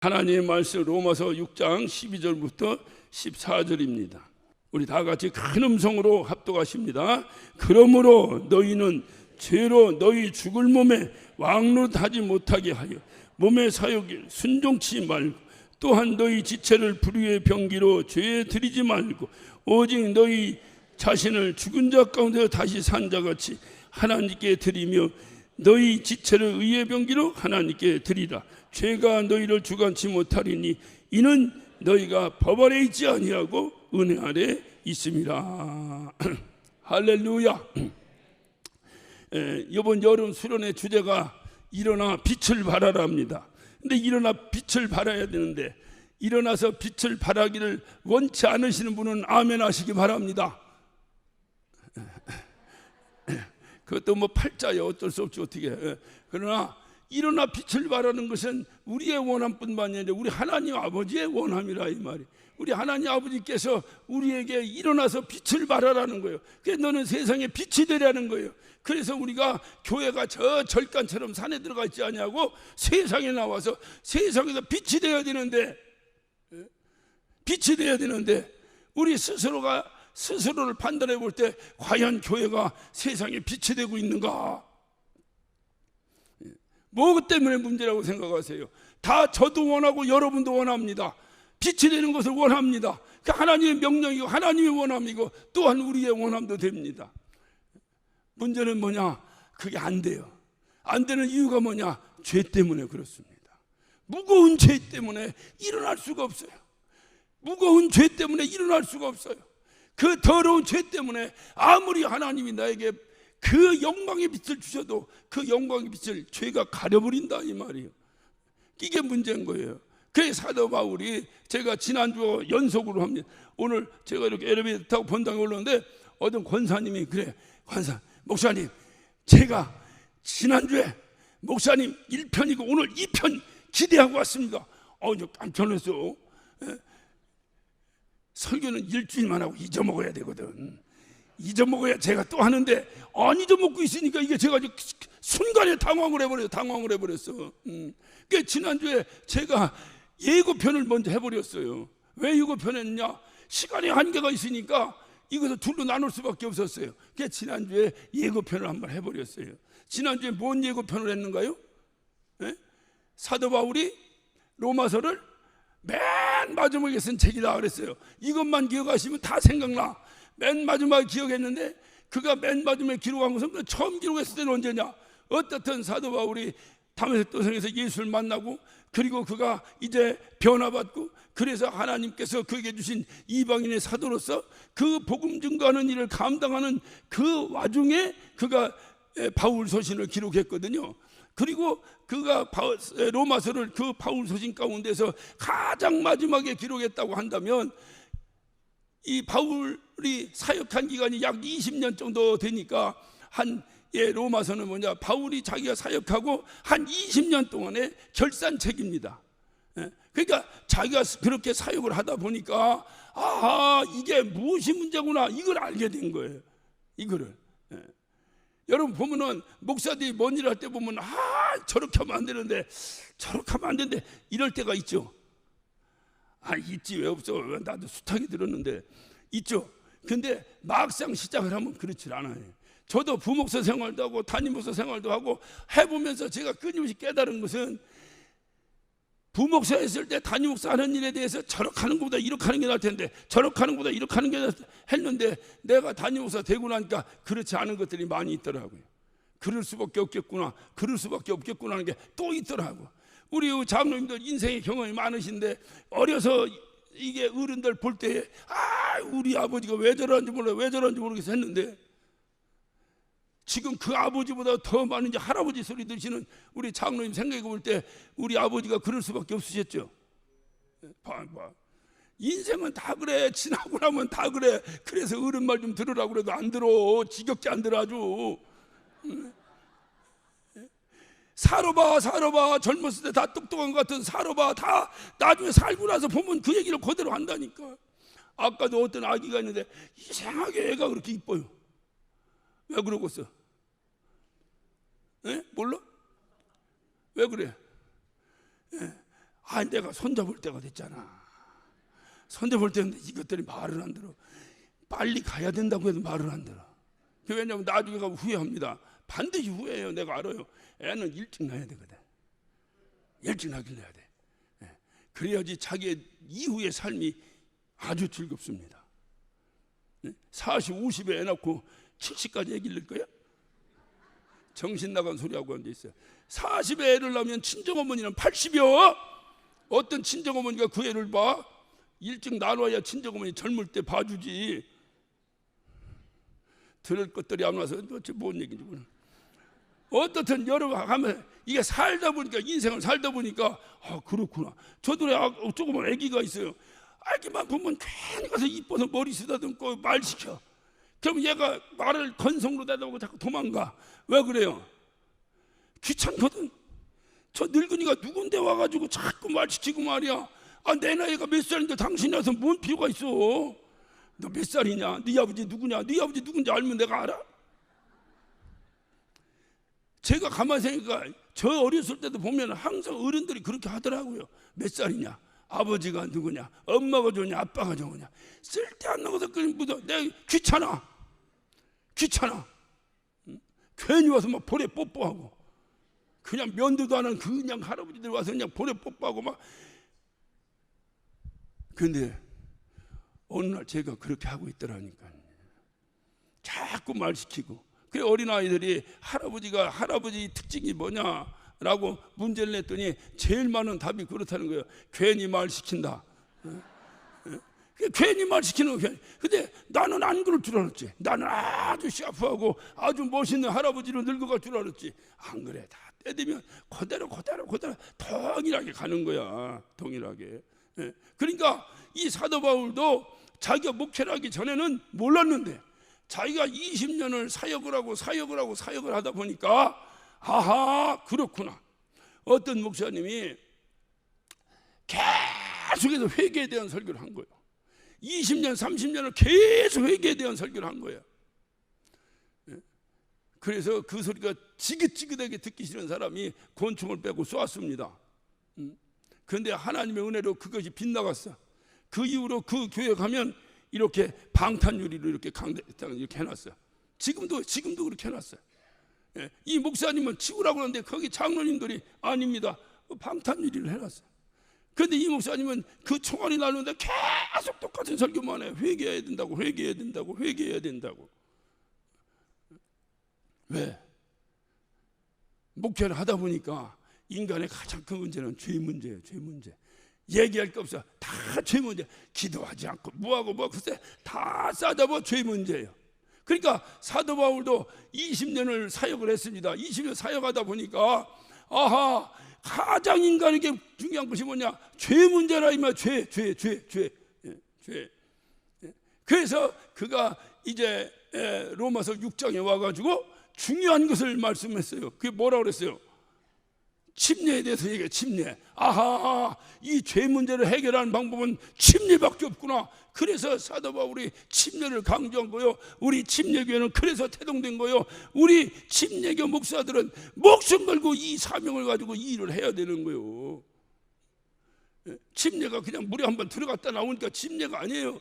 하나님의 말씀 로마서 6장 12절부터 14절입니다. 우리 다 같이 큰 음성으로 합독하십니다. 그러므로 너희는 죄로 너희 죽을 몸에 왕노릇하지 못하게 하여 몸의 사욕에 순종치 말고, 또한 너희 지체를 불의의 병기로 죄에 들이지 말고 오직 너희 자신을 죽은 자 가운데 다시 산 자같이 하나님께 드리며 너희 지체를 의의 병기로 하나님께 드리라. 죄가 너희를 주관치 못하리니 이는 너희가 법 아래 있지 아니하고 은혜 아래 있음이라. 할렐루야. 이번 여름 수련의 주제가 일어나 빛을 발하라입니다. 근데 일어나 빛을 발해야 되는데, 일어나서 빛을 발하기를 원치 않으시는 분은 아멘 하시기 바랍니다. 그것도 뭐 팔자요, 어쩔 수 없지 어떻게. 그러나 일어나 빛을 발하는 것은 우리의 원함뿐만이 아니라 우리 하나님 아버지의 원함이라 이 말이. 우리 하나님 아버지께서 우리에게 일어나서 빛을 발하라는 거예요. 그래서 너는 세상에 빛이 되라는 거예요. 그래서 우리가 교회가 저 절간처럼 산에 들어가 있지 아니하고 세상에 나와서 세상에서 빛이 되어야 되는데, 빛이 되어야 되는데 우리 스스로를 판단해 볼 때 과연 교회가 세상에 빛이 되고 있는가? 뭐 때문에 문제라고 생각하세요? 다 저도 원하고 여러분도 원합니다. 빛이 되는 것을 원합니다. 그 하나님의 명령이고 하나님의 원함이고 또한 우리의 원함도 됩니다. 문제는 뭐냐? 그게 안 돼요. 안 되는 이유가 뭐냐? 죄 때문에 그렇습니다. 무거운 죄 때문에 일어날 수가 없어요. 무거운 죄 때문에 일어날 수가 없어요. 그 더러운 죄 때문에 아무리 하나님이 나에게 그 영광의 빛을 주셔도 그 영광의 빛을 죄가 가려버린다 이 말이에요. 이게 문제인 거예요. 그래서 사도 바울이, 제가 지난주 연속으로 합니다. 오늘 제가 이렇게 엘리베이터 타고 본당에 올랐는데 어떤 권사님이, 그래 권사 목사님, 제가 지난주에 목사님 1편이고 오늘 2편 기대하고 왔습니다. 깜짝 놀랐어. 설교는 일주일만 하고 잊어먹어야 되거든. 잊어먹어야 제가 또 하는데 안 잊어먹고 있으니까 이게 제가 순간에 당황을 해버렸어. 그러니까 지난주에 제가 예고편을 먼저 해버렸어요. 왜 예고편 했냐? 시간의 한계가 있으니까 이것을 둘로 나눌 수밖에 없었어요. 그래서 지난주에 예고편을 한번 해버렸어요. 지난주에 뭔 예고편을 했는가요? 사도 바울이 로마서를 맨 마지막에 쓴 책이다 그랬어요. 이것만 기억하시면 다 생각나. 맨 마지막에 기억했는데, 그가 맨 마지막에 기록한 것은 처음 기록했을 때는 언제냐? 어떻든 사도 바울이 다메섹 도성에서 예수를 만나고, 그리고 그가 이제 변화받고, 그래서 하나님께서 그에게 주신 이방인의 사도로서 그 복음 증거하는 일을 감당하는 그 와중에 그가 바울 서신을 기록했거든요. 그리고 그가 로마서를 그 바울 서신 가운데서 가장 마지막에 기록했다고 한다면, 이 바울이 사역한 기간이 약 20년 정도 되니까 로마서는 뭐냐? 바울이 자기가 사역하고 한 20년 동안의 결산책입니다. 그러니까 자기가 그렇게 사역을 하다 보니까 이게 무엇이 문제구나, 이걸 알게 된 거예요. 이거를. 여러분 보면은 목사들이 뭔 일을 할 때 보면 저렇게 하면 안 되는데, 저렇게 하면 안 되는데 이럴 때가 있죠. 있지, 왜 없어? 나도 숱하게 들었는데 있죠. 근데 막상 시작을 하면 그렇지 않아요. 저도 부목사 생활도 하고 담임목사 생활도 하고 해보면서 제가 끊임없이 깨달은 것은, 부목사 했을 때 담임목사 하는 일에 대해서 저렇게 하는 것보다 이렇게 하는 게 나을 텐데, 저렇게 하는 것보다 이렇게 하는 게 나을 텐데 했는데, 내가 담임목사 되고 나니까 그렇지 않은 것들이 많이 있더라고요. 그럴 수밖에 없겠구나 하는 게 또 있더라고. 우리 장로님들 인생의 경험이 많으신데, 어려서 이게 어른들 볼 때 우리 아버지가 왜 저러는지 모르겠어 했는데, 지금 그 아버지보다 더 많은 이제 할아버지 소리 들으시는 우리 장로님 생각해 볼 때 우리 아버지가 그럴 수밖에 없으셨죠. 인생은 다 그래. 지나고 나면 다 그래. 그래서 어른 말 좀 들으라고 그래도 안 들어. 지겹게 안 들어 아주. 살아봐. 젊었을 때 다 똑똑한 것 같은 살아봐. 다 나중에 살고 나서 보면 그 얘기를 그대로 한다니까. 아까도 어떤 아기가 있는데 이상하게 애가 그렇게 이뻐요. 왜 그러겠어? 몰라? 왜 그래? 내가 손잡을 때가 됐잖아. 손잡을 때인데 이것들이 말을 안 들어. 빨리 가야 된다고 해도 말을 안 들어. 왜냐하면 나중에 가면 후회합니다. 반드시 후회해요. 내가 알아요. 애는 일찍 낳아야 되거든. 일찍 낳길 해야 돼. 그래야지 자기의 이후의 삶이 아주 즐겁습니다. 40, 50에 애 낳고 70까지 애기 낳을 거야? 정신 나간 소리하고 앉아있어요. 40에 애를 낳으면 친정어머니는 80이요. 어떤 친정어머니가 그 애를 봐? 일찍 나눠야 친정어머니 젊을 때 봐주지. 들을 것들이 안 와서 도대체 뭔 얘기인지 모르겠네. 어떻든 여러 가면 이게 살다 보니까, 인생을 살다 보니까 그렇구나. 저도 조그만 아기가 있어요. 아기만 보면 괜히 가서 이뻐서 머리 쓰다듬고 말 시켜. 그럼 얘가 말을 건성으로 대답하고 자꾸 도망가. 왜 그래요? 귀찮거든. 저 늙은이가 누군데 와가지고 자꾸 말 시키고 말이야. 내 나이가 몇 살인데 당신이 와서 뭔 필요가 있어? 너 몇 살이냐? 네 아버지 누구냐? 네 아버지 누군지 알면 내가 알아? 제가 가만히 생각하니까 저 어렸을 때도 보면 항상 어른들이 그렇게 하더라고요. 몇 살이냐? 아버지가 누구냐? 엄마가 좋으냐? 아빠가 좋으냐? 쓸데없는 것을 그냥 묻어. 내가 귀찮아. 괜히 와서 막 볼에 뽀뽀하고, 그냥 면도도 안 하는 그냥 할아버지들 와서 그냥 볼에 뽀뽀하고 막. 근데 어느 날 제가 그렇게 하고 있더라니까요. 자꾸 말 시키고. 그 어린아이들이 할아버지 특징이 뭐냐라고 문제를 냈더니 제일 많은 답이 그렇다는 거예요. 괜히 말 시킨다. 괜히 말 시키는 거예요. 근데 나는 안 그럴 줄 알았지. 나는 아주 샤프하고 아주 멋있는 할아버지로 늙어갈 줄 알았지. 안 그래. 다 때 되면 그대로 동일하게 가는 거야. 동일하게. 그러니까 이 사도 바울도 자기가 목회를 하기 전에는 몰랐는데, 자기가 20년을 사역을 하다 보니까 그렇구나. 어떤 목사님이 계속해서 회개에 대한 설교를 한 거예요. 20년, 30년을 계속 회개에 대한 설교를 한 거예요. 그래서 그 소리가 지긋지긋하게 듣기 싫은 사람이 권총을 빼고 쏘았습니다. 그런데 하나님의 은혜로 그것이 빗나갔어. 그 이후로 그 교회 가면 이렇게 방탄유리로 이렇게 강대탕 이렇게 해놨어요. 지금도 그렇게 해놨어요. 이 목사님은 치우라고 하는데 거기 장로님들이 아닙니다. 방탄유리를 해놨어요. 그런데 이 목사님은 그 총알이 나는데 계속 똑같은 설교만 해요. 회개해야 된다고. 왜? 목회를 하다 보니까 인간의 가장 큰 문제는 죄 문제예요. 죄 문제. 얘기할 게 없어. 다 죄 문제. 기도하지 않고 뭐하고 글쎄 다 싸잡아 죄 문제예요. 그러니까 사도 바울도 20년을 사역을 했습니다. 20년 사역하다 보니까 가장 인간에게 중요한 것이 뭐냐? 죄 문제라. 이말 죄. 그래서 그가 이제 로마서 6장에 와가지고 중요한 것을 말씀했어요. 그게 뭐라고 그랬어요? 침례에 대해서 얘기해. 침례. 이 죄 문제를 해결하는 방법은 침례밖에 없구나. 그래서 사도 바울이 침례를 강조한 거요. 우리 침례교회는 그래서 태동된 거요. 우리 침례교 목사들은 목숨 걸고 이 사명을 가지고 이 일을 해야 되는 거요. 침례가 그냥 물에 한번 들어갔다 나오니까 침례가 아니에요.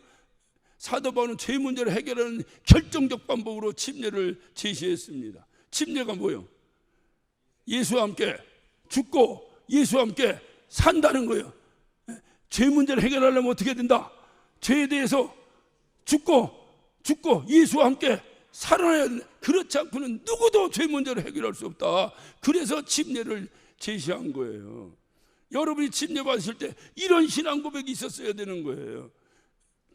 사도 바울은 죄 문제를 해결하는 결정적 방법으로 침례를 제시했습니다. 침례가 뭐예요? 예수와 함께 죽고 예수와 함께 산다는 거예요. 죄 문제를 해결하려면 어떻게 된다? 죄에 대해서 죽고 예수와 함께 살아나야 된다. 그렇지 않고는 누구도 죄 문제를 해결할 수 없다. 그래서 침례를 제시한 거예요. 여러분이 침례 받으실 때 이런 신앙 고백이 있었어야 되는 거예요.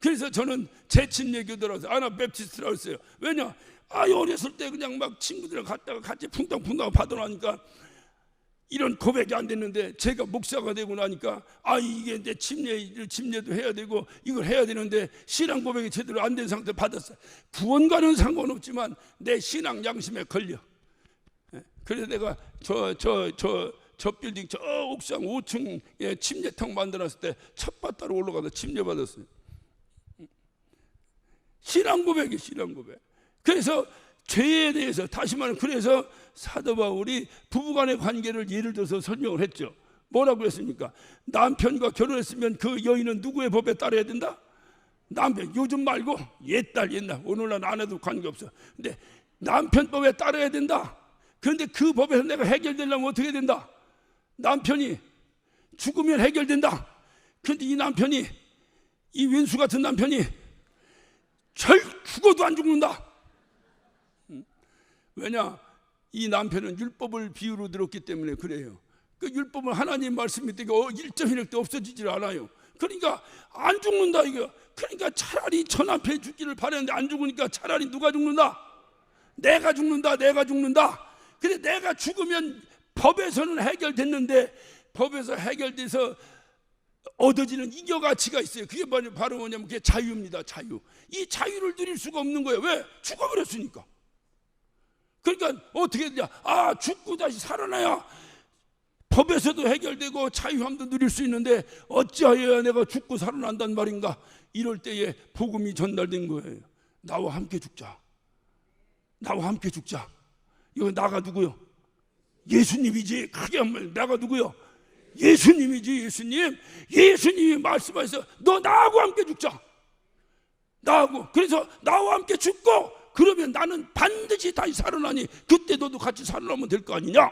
그래서 저는 제 침례교도라서 아나베프티스트라고 했어요. 왜냐? 어렸을 때 그냥 막 친구들이랑 갔다가 같이 쿵당쿵당 받아나니까 이런 고백이 안 됐는데, 제가 목사가 되고 나니까 이게 내 침례도 해야 되고 이걸 해야 되는데 신앙 고백이 제대로 안 된 상태로 받았어요. 구원과는 상관없지만 내 신앙 양심에 걸려. 그래서 내가 저 빌딩 저 옥상 5층에 침례탕 만들었을 때 첫 바다로 올라가서 침례 받았어요. 신앙 고백이 신앙 고백. 그래서 죄에 대해서 다시 말하면, 그래서 사도 바울이 부부간의 관계를 예를 들어서 설명을 했죠. 뭐라고 했습니까? 남편과 결혼했으면 그 여인은 누구의 법에 따라야 된다? 남편, 요즘 말고 옛날 오늘날 안 해도 관계없어. 근데 남편 법에 따라야 된다. 그런데 그 법에서 내가 해결되려면 어떻게 된다? 남편이 죽으면 해결된다. 그런데 이 남편이, 이 왼수 같은 남편이 죽어도 안 죽는다. 왜냐? 이 남편은 율법을 비유로 들었기 때문에 그래요. 그 율법은 하나님 말씀이 되게 1.1획도 없어지질 않아요. 그러니까 안 죽는다 이거. 그러니까 차라리 저 남편이 죽기를 바랬는데 안 죽으니까 차라리 누가 죽는다? 내가 죽는다. 근데 내가 죽으면 법에서는 해결됐는데, 법에서 해결돼서 얻어지는 이겨가치가 있어요. 그게 바로 뭐냐면 그게 자유입니다. 자유. 이 자유를 누릴 수가 없는 거예요. 왜? 죽어버렸으니까. 그러니까 어떻게 되냐? 죽고 다시 살아나야 법에서도 해결되고 자유함도 누릴 수 있는데 어찌하여야 내가 죽고 살아난단 말인가? 이럴 때에 복음이 전달된 거예요. 나와 함께 죽자. 이거 나가 누구요? 예수님이지. 크게 한번 나가 누구요? 예수님이지. 예수님이 말씀하셔서 너 나하고 함께 죽자. 그래서 나와 함께 죽고 그러면 나는 반드시 다시 살아나니 그때 너도 같이 살아나면 될 거 아니냐?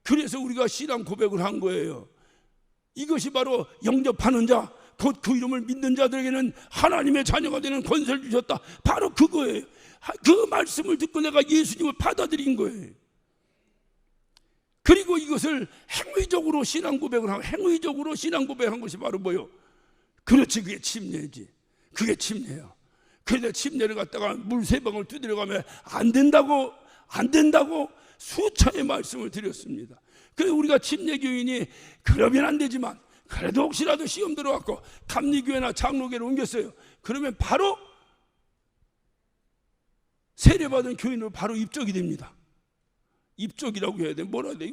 그래서 우리가 신앙 고백을 한 거예요. 이것이 바로 영접하는 자, 곧 그 이름을 믿는 자들에게는 하나님의 자녀가 되는 권세를 주셨다. 바로 그거예요. 그 말씀을 듣고 내가 예수님을 받아들인 거예요. 그리고 이것을 행위적으로 신앙 고백을 하고, 행위적으로 신앙 고백한 것이 바로 뭐요? 그렇지, 그게 침례지. 그게 침례야. 그런데 침례를 갖다가 물 3방울 두드려가면 안 된다고 수차례 말씀을 드렸습니다. 그래서 우리가 침례교인이 그러면 안 되지만 그래도 혹시라도 시험 들어갖고 감리교회나 장로교회를 옮겼어요. 그러면 바로 세례받은 교인으로 바로 입적이 됩니다. 입적이라고 해야 돼. 뭐라 해야 돼?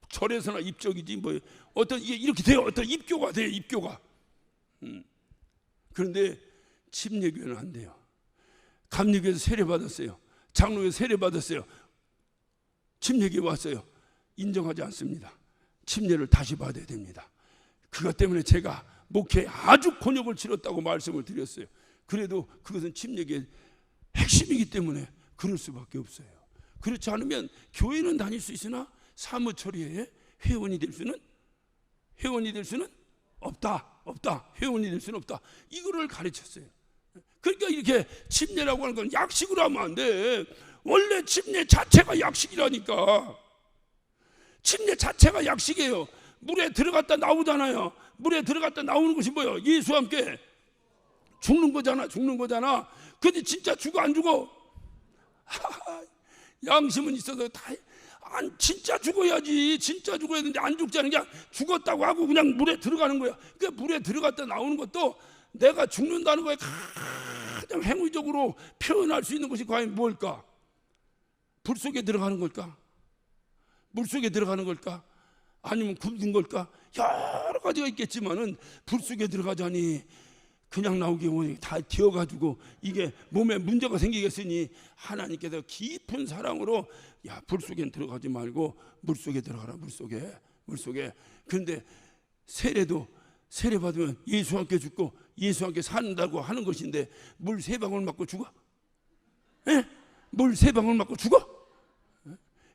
절에서나 입적이지 뭐 어떤 이게 이렇게 돼요. 어떤 입교가 돼요. 입교가. 그런데 침례교회는 안 돼요. 감리교회에서 세례받았어요. 장로교회에서 세례받았어요. 침례교회 왔어요. 인정하지 않습니다. 침례를 다시 받아야 됩니다. 그것 때문에 제가 목회에 아주 곤욕을 치렀다고 말씀을 드렸어요. 그래도 그것은 침례교회의 핵심이기 때문에 그럴 수밖에 없어요. 그렇지 않으면 교회는 다닐 수 있으나 사무처리에 회원이 될 수는 없다. 회원이 될 수는 없다. 이거를 가르쳤어요. 그러니까 이렇게 침례라고 하는 건 약식으로 하면 안 돼. 원래 침례 자체가 약식이라니까. 침례 자체가 약식이에요. 물에 들어갔다 나오잖아요. 물에 들어갔다 나오는 것이 뭐예요? 예수와 함께 죽는 거잖아. 근데 진짜 죽어 안 죽어? 양심은 있어도 진짜 죽어야지. 진짜 죽어야 되는데 안 죽자는 게 죽었다고 하고 그냥 물에 들어가는 거야. 그러니까 물에 들어갔다 나오는 것도 내가 죽는다는 거에 가장 행위적으로 표현할 수 있는 것이 과연 뭘까? 불 속에 들어가는 걸까? 물 속에 들어가는 걸까? 아니면 굶는 걸까? 여러 가지가 있겠지만은 불 속에 들어가자니 그냥 나오게 오니 다 튀어가지고 이게 몸에 문제가 생기겠으니 하나님께서 깊은 사랑으로 야, 불 속엔 들어가지 말고 물 속에 들어가라. 물 속에. 그런데 세례도 세례 받으면 예수와 함께 죽고 예수와 함께 산다고 하는 것인데 물 3방울 맞고 죽어? 예? 물 3방울 맞고 죽어?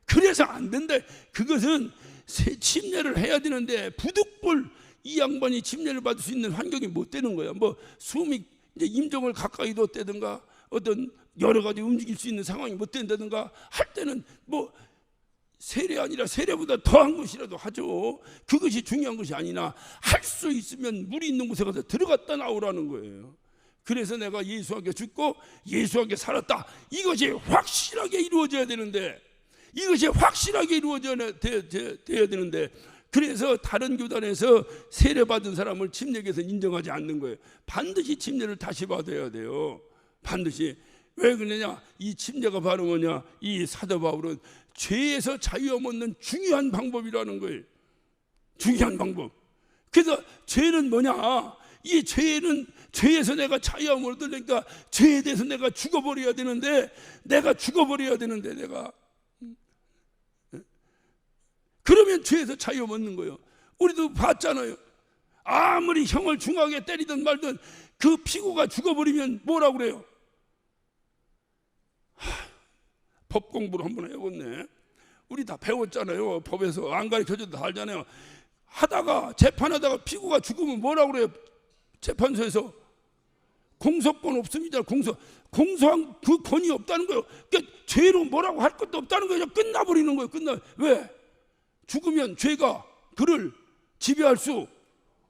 그래서 안 된다. 그것은 침례를 해야 되는데 부득불 이 양반이 침례를 받을 수 있는 환경이 못 되는 거야. 뭐 숨이 이제 임종을 가까이 뒀다든가 어떤 여러 가지 움직일 수 있는 상황이 못 된다든가 할 때는 뭐 세례 아니라 세례보다 더한 것이라도 하죠. 그것이 중요한 것이 아니나 할 수 있으면 물이 있는 곳에 가서 들어갔다 나오라는 거예요. 그래서 내가 예수와 함께 죽고 예수와 함께 살았다. 이것이 확실하게 이루어져야 되는데 돼야 되는데 그래서 다른 교단에서 세례받은 사람을 침례교에서 인정하지 않는 거예요. 반드시 침례를 다시 받아야 돼요. 반드시. 왜 그러냐? 이 침례가 바로 뭐냐? 이 사도 바울은 죄에서 자유함 얻는 중요한 방법이라는 거예요. 중요한 방법. 그래서 죄는 뭐냐? 이 죄에서 내가 자유함을 얻으려니까 죄에 대해서 내가 죽어버려야 되는데 그 그러면 죄에서 자유 얻는 거예요. 우리도 봤잖아요. 아무리 형을 중하게 때리든 말든 그 피고가 죽어버리면 뭐라고 그래요? 법 공부를 한번 해봤네. 우리 다 배웠잖아요. 법에서 안 가르쳐줘도 다 알잖아요. 하다가 재판하다가 피고가 죽으면 뭐라고 그래요? 재판소에서 공소권 없습니다. 공소한 그 권이 없다는 거예요. 그러니까 죄로 뭐라고 할 것도 없다는 거예요. 끝나버리는 거예요. 왜? 죽으면 죄가 그를 지배할 수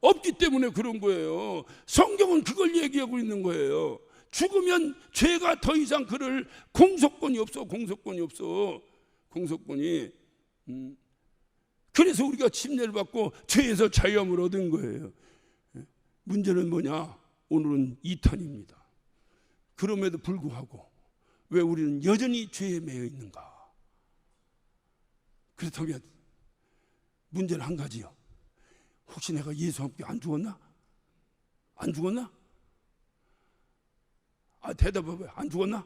없기 때문에 그런 거예요. 성경은 그걸 얘기하고 있는 거예요. 죽으면 죄가 더 이상 그를 공소권이 없어. 공소권이. 그래서 우리가 침례를 받고 죄에서 자유함을 얻은 거예요. 문제는 뭐냐? 오늘은 2탄입니다. 그럼에도 불구하고 왜 우리는 여전히 죄에 매여 있는가? 그렇다면 문제는 한 가지요. 혹시 내가 예수와 함께 안 죽었나? 안 죽었나? 대답해봐요. 안 죽었나?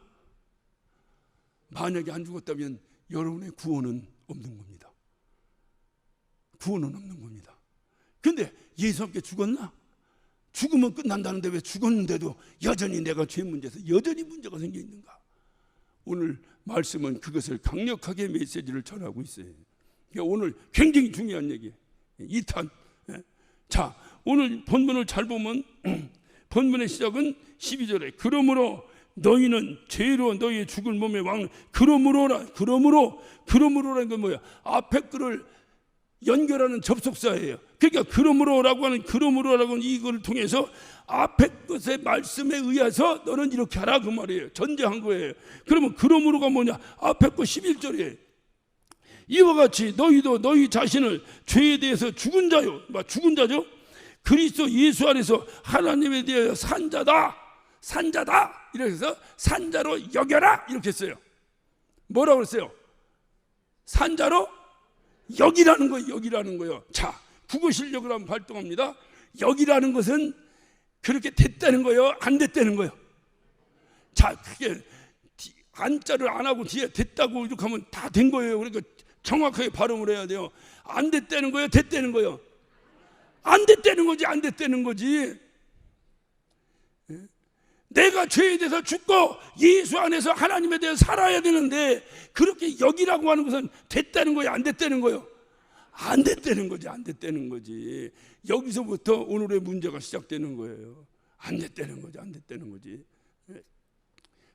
만약에 안 죽었다면 여러분의 구원은 없는 겁니다. 구원은 없는 겁니다. 그런데 예수와 함께 죽었나? 죽으면 끝난다는데 왜 죽었는데도 여전히 내가 죄 문제에서 여전히 문제가 생겨 있는가? 오늘 말씀은 그것을 강력하게 메시지를 전하고 있어요. 그러니까 오늘 굉장히 중요한 얘기예요. 2탄. 자, 오늘 본문을 잘 보면 본문의 시작은 12절에 그러므로 너희는 죄로 너희의 죽을 몸의 왕 그러므로라는 건 뭐야? 앞에 글을 연결하는 접속사예요. 그러니까 그러므로라고 하는 이걸 통해서 앞에 것의 말씀에 의해서 너는 이렇게 하라 그 말이에요. 전제한 거예요. 그러면 그러므로가 뭐냐? 앞에 거 11절이에요. 이와 같이 너희도 너희 자신을 죄에 대해서 죽은 자죠. 그리스도 예수 안에서 하나님에 대하여 산자다 이렇게 해서 산자로 여겨라 이렇게 했어요. 뭐라고 그랬어요? 산자로 여기라는 거예요. 자, 국어 실력을 한번 발동합니다. 여기라는 것은 그렇게 됐다는 거예요? 안 됐다는 거예요? 자, 그게 안자를 안 하고 뒤에 됐다고 이렇게 하면 다 된 거예요. 그러니까 정확하게 발음을 해야 돼요. 안 됐다는 거예요? 됐다는 거예요? 안 됐다는 거지. 내가 죄에 대해서 죽고 예수 안에서 하나님에 대해서 살아야 되는데 그렇게 여기라고 하는 것은 됐다는 거예요? 안 됐다는 거예요? 안 됐다는 거지. 여기서부터 오늘의 문제가 시작되는 거예요. 안 됐다는 거지.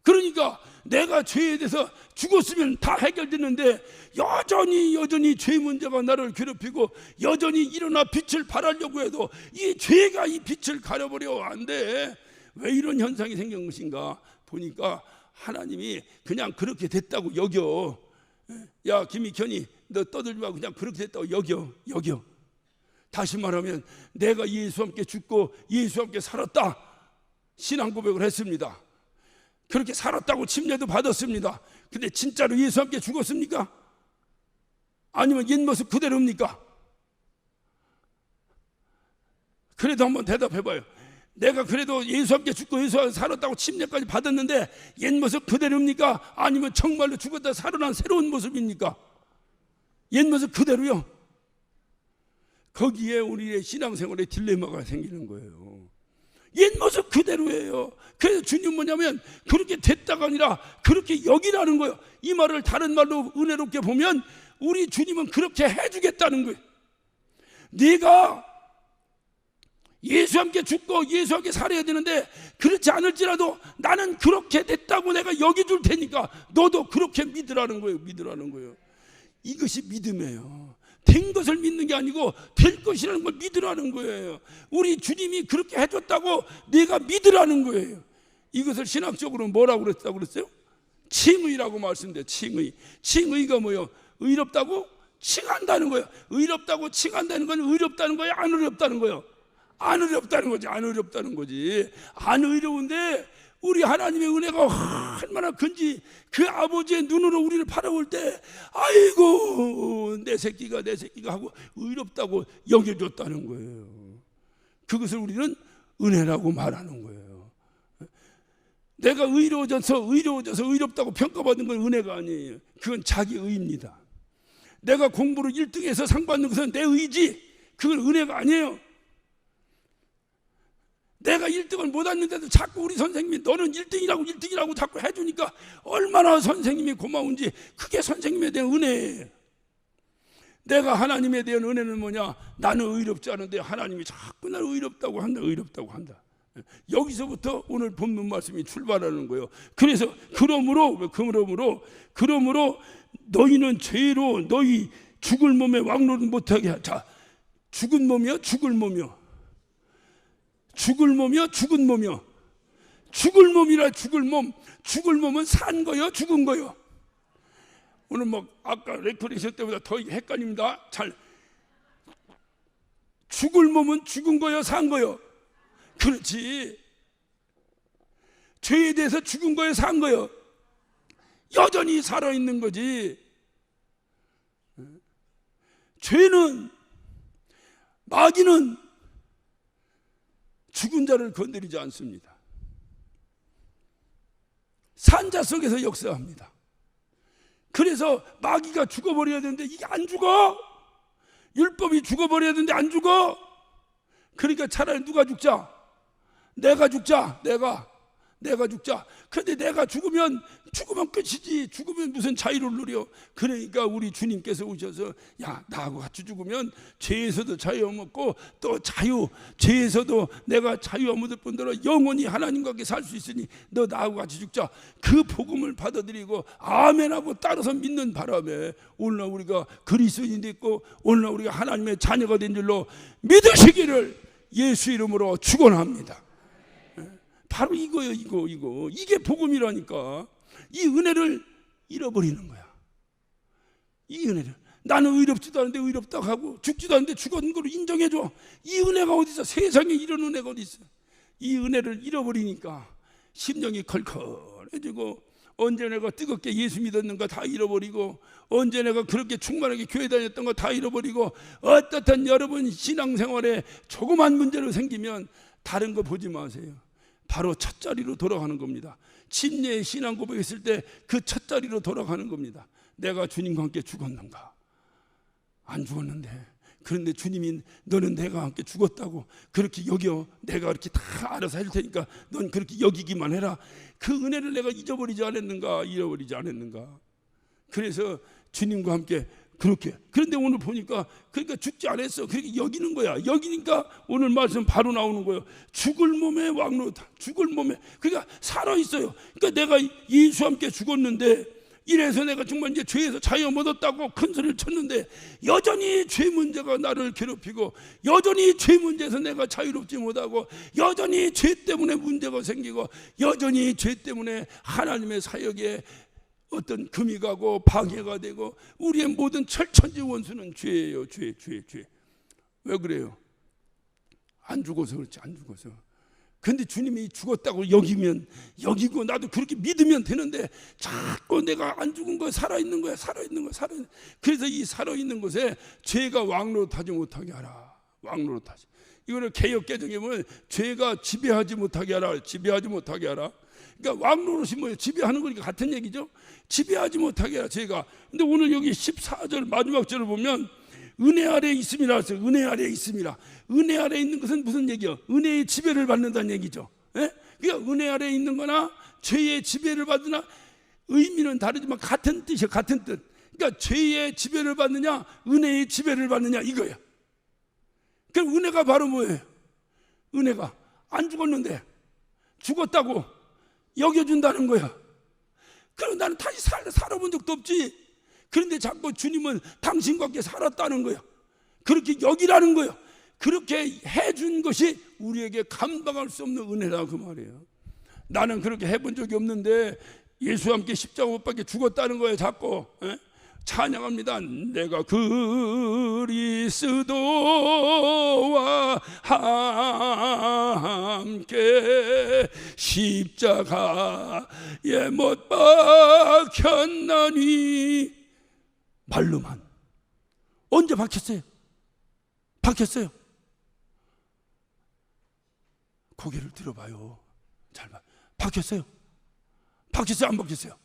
그러니까 내가 죄에 대해서 죽었으면 다 해결됐는데 여전히 죄 문제가 나를 괴롭히고 여전히 일어나 빛을 발하려고 해도 이 죄가 이 빛을 가려버려. 안 돼. 왜 이런 현상이 생긴 것인가 보니까 하나님이 그냥 그렇게 됐다고 여겨. 야, 김익현이 너 떠들지 말고 그냥 그렇게 됐다고 여겨. 다시 말하면 내가 예수와 함께 죽고 예수와 함께 살았다 신앙 고백을 했습니다. 그렇게 살았다고 침례도 받았습니다. 근데 진짜로 예수와 함께 죽었습니까? 아니면 옛모습 그대로입니까? 그래도 한번 대답해봐요. 내가 그래도 예수와 함께 죽고 예수와 함께 살았다고 침례까지 받았는데 옛모습 그대로입니까? 아니면 정말로 죽었다 살아난 새로운 모습입니까? 옛모습 그대로요. 거기에 우리의 신앙생활에 딜레마가 생기는 거예요. 옛모습 그대로예요. 그래서 주님 뭐냐면 그렇게 됐다가 아니라 그렇게 여기라는 거예요. 이 말을 다른 말로 은혜롭게 보면 우리 주님은 그렇게 해주겠다는 거예요. 네가 예수와 함께 죽고 예수와 함께 살아야 되는데 그렇지 않을지라도 나는 그렇게 됐다고 내가 여기줄 테니까 너도 그렇게 믿으라는 거예요. 이것이 믿음이에요. 된 것을 믿는 게 아니고 될 것이라는 걸 믿으라는 거예요. 우리 주님이 그렇게 해줬다고 내가 믿으라는 거예요. 이것을 신학적으로 뭐라고 그랬어요? 칭의라고 말씀드려요. 칭의가 뭐예요? 의롭다고 칭한다는 거예요. 의롭다고 칭한다는 건 의롭다는 거예요? 안 의롭다는 거예요? 안 의롭다는 거지. 안 의로운데 우리 하나님의 은혜가 얼마나 큰지 그 아버지의 눈으로 우리를 바라볼 때 아이고 내 새끼가 하고 의롭다고 여겨줬다는 거예요. 그것을 우리는 은혜라고 말하는 거예요. 내가 의로워져서 의롭다고 평가받는 건 은혜가 아니에요. 그건 자기 의입니다. 내가 공부로 1등해서 상 받는 것은 내 의지, 그건 은혜가 아니에요. 내가 1등을 못 했는데도 자꾸 우리 선생님이 너는 1등이라고 자꾸 해주니까 얼마나 선생님이 고마운지, 그게 선생님에 대한 은혜예요. 내가 하나님에 대한 은혜는 뭐냐? 나는 의롭지 않은데 하나님이 자꾸 나를 의롭다고 한다. 여기서부터 오늘 본문 말씀이 출발하는 거예요. 그래서 그러므로 너희는 죄로 너희 죽을 몸에 왕노릇 못하게 하자. 자, 죽은 몸이요, 죽을 몸이요. 죽을 몸이요, 죽은 몸이요. 죽을 몸이라 죽을 몸. 죽을 몸은 산 거요, 죽은 거요. 오늘 뭐 아까 레크레이션 때보다 더 헷갈립니다. 잘, 죽을 몸은 죽은 거요, 산 거요. 그렇지. 죄에 대해서 죽은 거요, 산 거요. 여전히 살아있는 거지. 죄는, 마귀는 죽은 자를 건드리지 않습니다. 산자 속에서 역사합니다. 그래서 마귀가 죽어버려야 되는데 이게 안 죽어. 율법이 죽어버려야 되는데 안 죽어. 그러니까 차라리 누가 죽자? 내가 죽자. 내가 죽자. 그런데 내가 죽으면 끝이지. 죽으면 무슨 자유를 누려. 그러니까 우리 주님께서 오셔서 야, 나하고 같이 죽으면 죄에서도 자유 얻고 또 죄에서도 내가 자유 얻을 뿐더러 영원히 하나님과 함께 살 수 있으니 너 나하고 같이 죽자. 그 복음을 받아들이고 아멘하고 따라서 믿는 바람에 오늘날 우리가 그리스도인이 됐고 오늘날 우리가 하나님의 자녀가 된 줄로 믿으시기를 예수 이름으로 축원합니다. 바로 이거예요. 이게 복음이라니까. 이 은혜를 잃어버리는 거야. 이 은혜를. 나는 의롭지도 않은데 의롭다고 하고 죽지도 않은데 죽은 거로 인정해줘. 이 은혜가 어디 있어? 세상에 이런 은혜가 어디 있어? 이 은혜를 잃어버리니까 심령이 컬컬해지고, 언제 내가 뜨겁게 예수 믿었는가 다 잃어버리고, 언제 내가 그렇게 충만하게 교회 다녔던 거 다 잃어버리고, 어떻든 여러분 신앙생활에 조그만 문제로 생기면 다른 거 보지 마세요. 바로 첫 자리로 돌아가는 겁니다. 침례의 신앙 고백했을 때 그 첫 자리로 돌아가는 겁니다. 내가 주님과 함께 죽었는가? 안 죽었는데. 그런데 주님이 너는 내가 함께 죽었다고 그렇게 여겨. 내가 이렇게 다 알아서 할 테니까 넌 그렇게 여기기만 해라. 그 은혜를 내가 잊어버리지 않았는가? 그래서 주님과 함께 그렇게. 그런데 오늘 보니까 그러니까 죽지 않았어. 그렇게 여기는 거야. 여기니까 오늘 말씀 바로 나오는 거예요. 죽을 몸에 왕노다. 죽을 몸에. 그러니까 살아 있어요. 그러니까 내가 예수와 함께 죽었는데, 이래서 내가 정말 이제 죄에서 자유 얻었다고 큰 소리를 쳤는데 여전히 죄 문제가 나를 괴롭히고, 여전히 죄 문제에서 내가 자유롭지 못하고, 여전히 죄 때문에 문제가 생기고, 여전히 죄 때문에 하나님의 사역에 어떤 금이 가고 방해가 되고, 우리의 모든 철천지 원수는 죄예요. 죄. 왜 그래요? 안 죽어서 그렇지. 안 죽어서. 근데 주님이 죽었다고 여기고 나도 그렇게 믿으면 되는데 자꾸 내가 안 죽은 거야, 살아있는 거야. 그래서 이 살아있는 것에 죄가 왕노릇하지 못하게 하라. 왕노릇하지. 이거를 개역 개정에 보면 죄가 지배하지 못하게 하라. 그러니까 왕노릇이 뭐예요? 지배하는 거니까 같은 얘기죠. 지배하지 못하게 하라, 죄가. 근데 오늘 여기 14절 마지막 절을 보면 은혜 아래에 있음이라 했어요. 은혜 아래에 있음이라. 은혜 아래에 있는 것은 무슨 얘기예요? 은혜의 지배를 받는다는 얘기죠. 예? 그러니까 은혜 아래에 있는 거나 죄의 지배를 받으나 의미는 다르지만 같은 뜻이에요. 같은 뜻. 그러니까 죄의 지배를 받느냐 은혜의 지배를 받느냐 이거야. 그럼 은혜가 바로 뭐예요? 은혜가 안 죽었는데 죽었다고 여겨준다는 거야. 그럼 나는 다시 살아본 적도 없지. 그런데 자꾸 주님은 당신과 함께 살았다는 거야. 그렇게 여기라는 거야. 그렇게 해준 것이 우리에게 감당할 수 없는 은혜라 그 말이에요. 나는 그렇게 해본 적이 없는데 예수와 함께 십자가 못 박혀 죽었다는 거예요. 자꾸 찬양합니다. 내가 그리스도와 함께 십자가에 못 박혔나니. 말로만. 언제 박혔어요? 고개를 들어봐요. 잘 봐. 박혔어요? 안 박혔어요?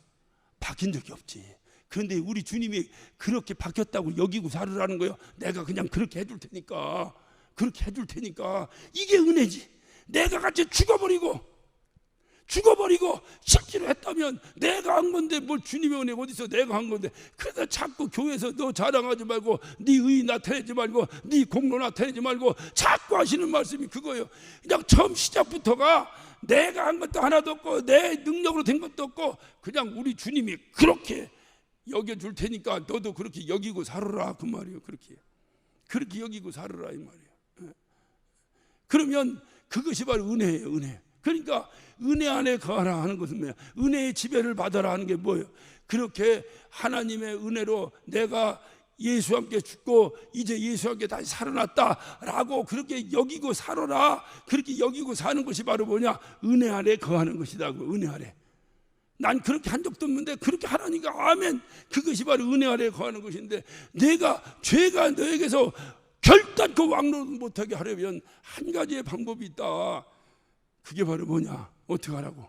박힌 적이 없지. 그런데 우리 주님이 그렇게 바뀌었다고 여기고 살으라는 거예요. 내가 그냥 그렇게 해줄 테니까, 그렇게 해줄 테니까. 이게 은혜지. 내가 같이 죽어버리고 실제로 했다면 내가 한 건데 뭘 주님의 은혜가 어디서 내가 한 건데. 그래서 자꾸 교회에서 너 자랑하지 말고, 네 의의 나타내지 말고, 네 공로 나타내지 말고 자꾸 하시는 말씀이 그거예요. 그냥 처음 시작부터가 내가 한 것도 하나도 없고 내 능력으로 된 것도 없고 그냥 우리 주님이 그렇게 여겨줄 테니까 너도 그렇게 여기고 살아라, 그 말이에요. 그렇게 여기고 살아라, 이 말이에요. 그러면 그것이 바로 은혜예요, 은혜. 그러니까 은혜 안에 거하라 하는 것은 뭐야? 은혜의 지배를 받아라 하는 게 뭐예요? 그렇게 하나님의 은혜로 내가 예수와 함께 죽고 이제 예수와 함께 다시 살아났다라고 그렇게 여기고 살아라. 그렇게 여기고 사는 것이 바로 뭐냐? 은혜 안에 거하는 것이다. 은혜 안에. 난 그렇게 한 적도 없는데 그렇게 하라니까 아멘. 그것이 바로 은혜 아래 거하는 것인데, 내가 죄가 너에게서 결단코 왕노릇 못하게 하려면 한 가지의 방법이 있다. 그게 바로 뭐냐? 어떻게 하라고?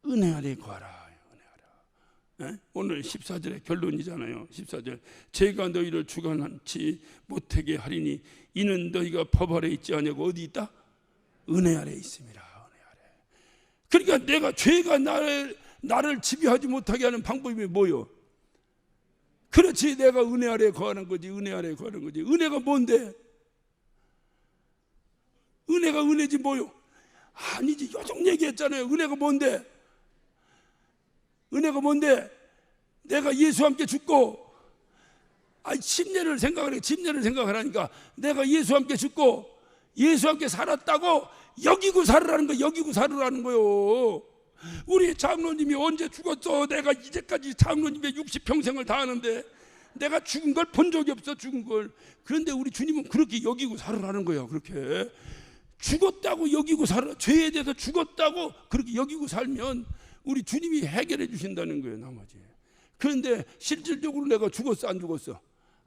은혜 아래 거하라. 은혜 아래. 오늘 14절의 결론이잖아요. 14절. 죄가 너희를 주관하지 못하게 하리니 이는 너희가 법 아래 있지 아니하고 어디 있다? 은혜 아래 있습니다. 그러니까 내가 죄가 나를 지배하지 못하게 하는 방법이 뭐요? 그렇지, 내가 은혜 아래 거하는 거지. 은혜 아래 거하는 거지. 은혜가 뭔데? 은혜가 은혜지 뭐요? 아니지, 요즘 얘기했잖아요. 은혜가 뭔데? 은혜가 뭔데? 내가 예수와 함께 죽고, 침례를 생각하라니까. 내가 예수와 함께 죽고 예수와 함께 살았다고 여기고 살으라는 거, 여기고 살으라는 거요. 우리 장로님이 언제 죽었어? 내가 이제까지 장로님의 60평생을 다 하는데 내가 죽은 걸 본 적이 없어, 죽은 걸. 그런데 우리 주님은 그렇게 여기고 살으라는 거예요. 그렇게 죽었다고 여기고 살아, 죄에 대해서 죽었다고 그렇게 여기고 살면 우리 주님이 해결해 주신다는 거예요, 나머지. 그런데 실질적으로 내가 죽었어, 안 죽었어?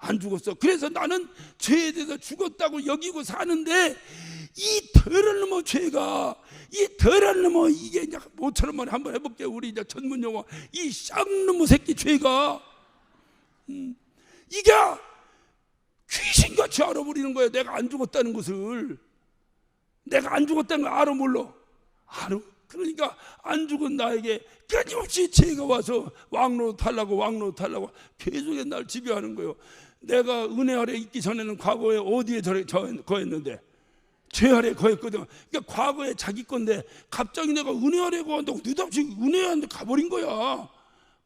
안 죽었어. 그래서 나는 죄에 대해서 죽었다고 여기고 사는데 이 덜을 넘어 죄가, 이 덜을 넘어, 이게 이제 모처럼 말 한번 해볼게요. 우리 이제 전문 용어, 이 쌍놈의 새끼 죄가, 이게 귀신같이 알아버리는 거예요. 내가 안 죽었다는 것을. 내가 안 죽었다는 걸 알아, 몰라? 알아. 그러니까 안 죽은 나에게 끊임없이 죄가 와서 왕노릇하려고 계속해서 날 지배하는 거예요. 내가 은혜 아래 있기 전에는 과거에 어디에 거했는데? 죄 아래 거했거든. 그러니까 과거에 자기 건데 갑자기 내가 은혜 아래 거한다고 느닷없이 은혜한테 가버린 거야.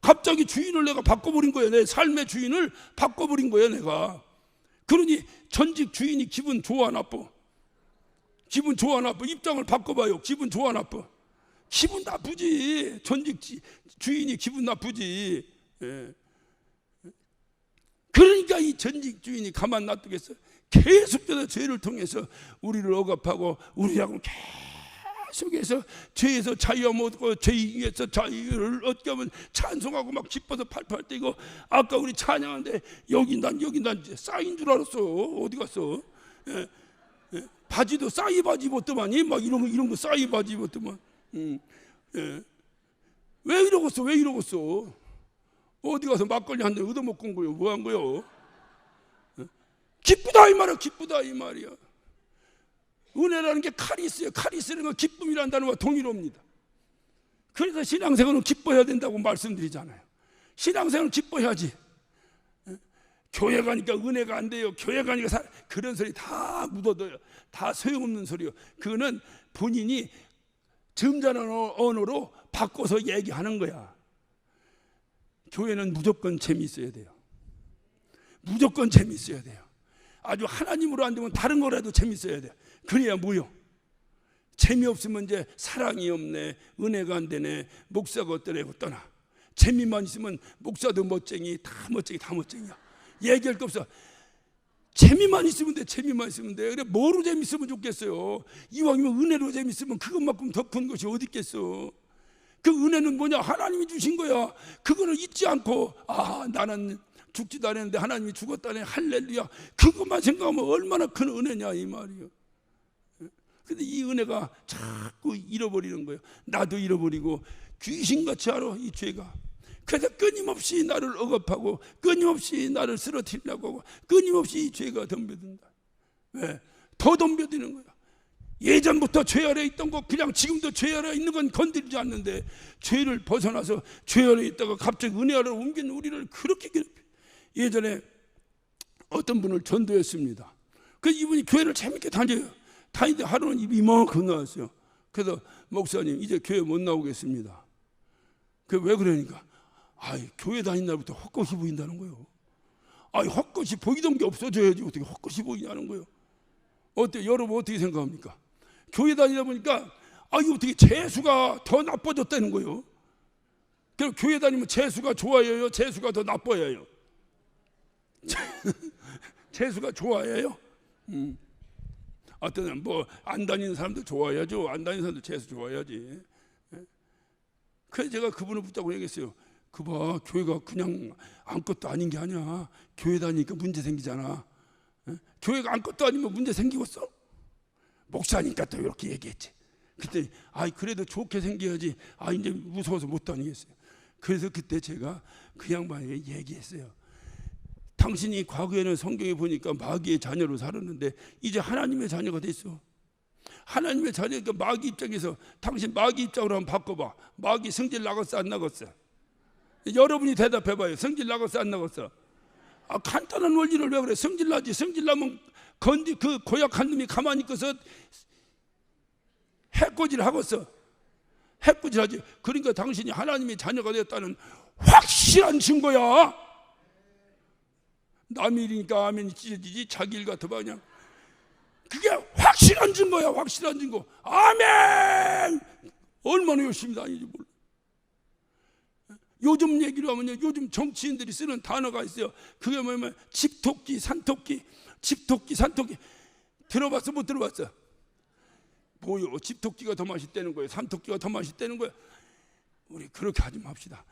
갑자기 주인을 내가 바꿔버린 거야. 내 삶의 주인을 바꿔버린 거야, 내가. 그러니 전직 주인이 기분 좋아, 나빠? 기분 좋아, 나빠? 입장을 바꿔봐요. 기분 좋아, 나빠? 기분 나쁘지. 전직 주인이 기분 나쁘지. 예. 그러니까 이 전직 주인이 가만 놔두겠어요? 계속해서 죄를 통해서 우리를 억압하고 우리하고 계속해서 죄에서 자유 얻고 죄에서 자유를 얻게 하면 찬송하고 막 기뻐서 팔팔 뛰고. 아까 우리 찬양하는데 여기 난 싸인 줄 알았어. 어디 갔어? 예. 예. 바지도 싸이 바지 입었더만이 막 이런 거 싸이 바지 입었더만. 예. 왜 이러겠어? 어디 가서 막걸리 한 잔 얻어먹고 온 거요? 뭐 한 거요? 기쁘다 이 말이야. 은혜라는 게 카리스예요. 카리스라는 건 기쁨이라는 단어와 동일합니다. 그래서 신앙생활은 기뻐해야 된다고 말씀드리잖아요. 신앙생활은 기뻐해야지. 교회 가니까 은혜가 안 돼요. 교회 가니까 그런 소리 다 묻어둬요. 다 소용없는 소리요. 그거는 본인이 점잖은 언어로 바꿔서 얘기하는 거야. 교회는 무조건 재미있어야 돼요. 무조건 재미있어야 돼요. 아주 하나님으로 안 되면 다른 거라도 재미있어야 돼요. 그래야 뭐요? 재미없으면 이제 사랑이 없네, 은혜가 안 되네, 목사가 어떠래고 떠나. 재미만 있으면 목사도 멋쟁이, 다 멋쟁이야. 얘기할 거 없어. 재미만 있으면 돼. 그래 뭐로 재밌으면 좋겠어요? 이왕이면 은혜로 재밌으면 그것만큼 더 큰 것이 어디 있겠어? 그 은혜는 뭐냐? 하나님이 주신 거야. 그거는 잊지 않고 나는 죽지도 않았는데 하나님이 죽었다네, 할렐루야. 그것만 생각하면 얼마나 큰 은혜냐 이 말이에요. 근데 이 은혜가 자꾸 잃어버리는 거예요. 나도 잃어버리고 귀신같이 알아, 이 죄가. 그래서 끊임없이 나를 억압하고 끊임없이 나를 쓰러뜨리려고 하고 끊임없이 이 죄가 덤벼든다. 왜? 더 덤벼드는 거야. 예전부터 죄 아래 있던 거 그냥 지금도 죄 아래 있는 건 건드리지 않는데 죄를 벗어나서 죄 아래 있다가 갑자기 은혜 아래로 옮기는 우리를 그렇게 괴롭혀. 예전에 어떤 분을 전도했습니다. 그 이분이 교회를 재밌게 다녀요. 다니는데 하루는 입이 이만큼 나왔어요. 그래서 목사님 이제 교회 못 나오겠습니다. 그 왜 그러니까 교회 다닌 날부터 헛것이 보인다는 거예요. 헛것이 보이던 게 없어져야지 어떻게 헛것이 보이냐는 거예요. 어때 여러분 어떻게 생각합니까? 교회 다니다 보니까 이거 어떻게 재수가 더 나빠졌다는 거예요. 그럼 교회 다니면 재수가 좋아요? 재수가 더 나빠요? 재수가 좋아요? 어떤 안 다니는 사람도 좋아야죠. 안 다니는 사람도 재수 좋아야지. 그래서 제가 그분을 붙잡고 얘기했어요. 그봐 교회가 그냥 아무것도 아닌 게 아니야. 교회 다니니까 문제 생기잖아. 교회가 아무것도 아니면 문제 생기겠어? 목사니까 또 이렇게 얘기했지. 그때 그래도 좋게 생겨야지. 이제 무서워서 못 다니겠어요. 그래서 그때 제가 그 양반에게 얘기했어요. 당신이 과거에는 성경에 보니까 마귀의 자녀로 살았는데 이제 하나님의 자녀가 됐어. 하나님의 자녀니까 마귀 입장에서 당신 마귀 입장으로 한번 바꿔봐. 마귀 성질 나갔어 안 나갔어? 여러분이 대답해봐요. 성질 나갔어 안 나갔어? 간단한 원리를 왜 그래? 성질 나지. 성질 나면 그 고약한 놈이 가만히 있어서 해코지를 하겠어. 해코지를 하지. 그러니까 당신이 하나님의 자녀가 되었다는 확실한 증거야. 남의 일이니까 아멘이 찢어지지 자기 일 같아봐 그냥. 그게 확실한 증거야. 확실한 증거. 아멘. 얼마나 열심히 다니지 몰라. 요즘 얘기로 하면요, 요즘 정치인들이 쓰는 단어가 있어요. 그게 뭐냐면 집토끼, 산토끼. 집토끼, 산토끼. 들어봤어 못 들어봤어? 뭐요? 집토끼가 더 맛있다는 거예요? 산토끼가 더 맛있다는 거예요? 우리 그렇게 하지 맙시다.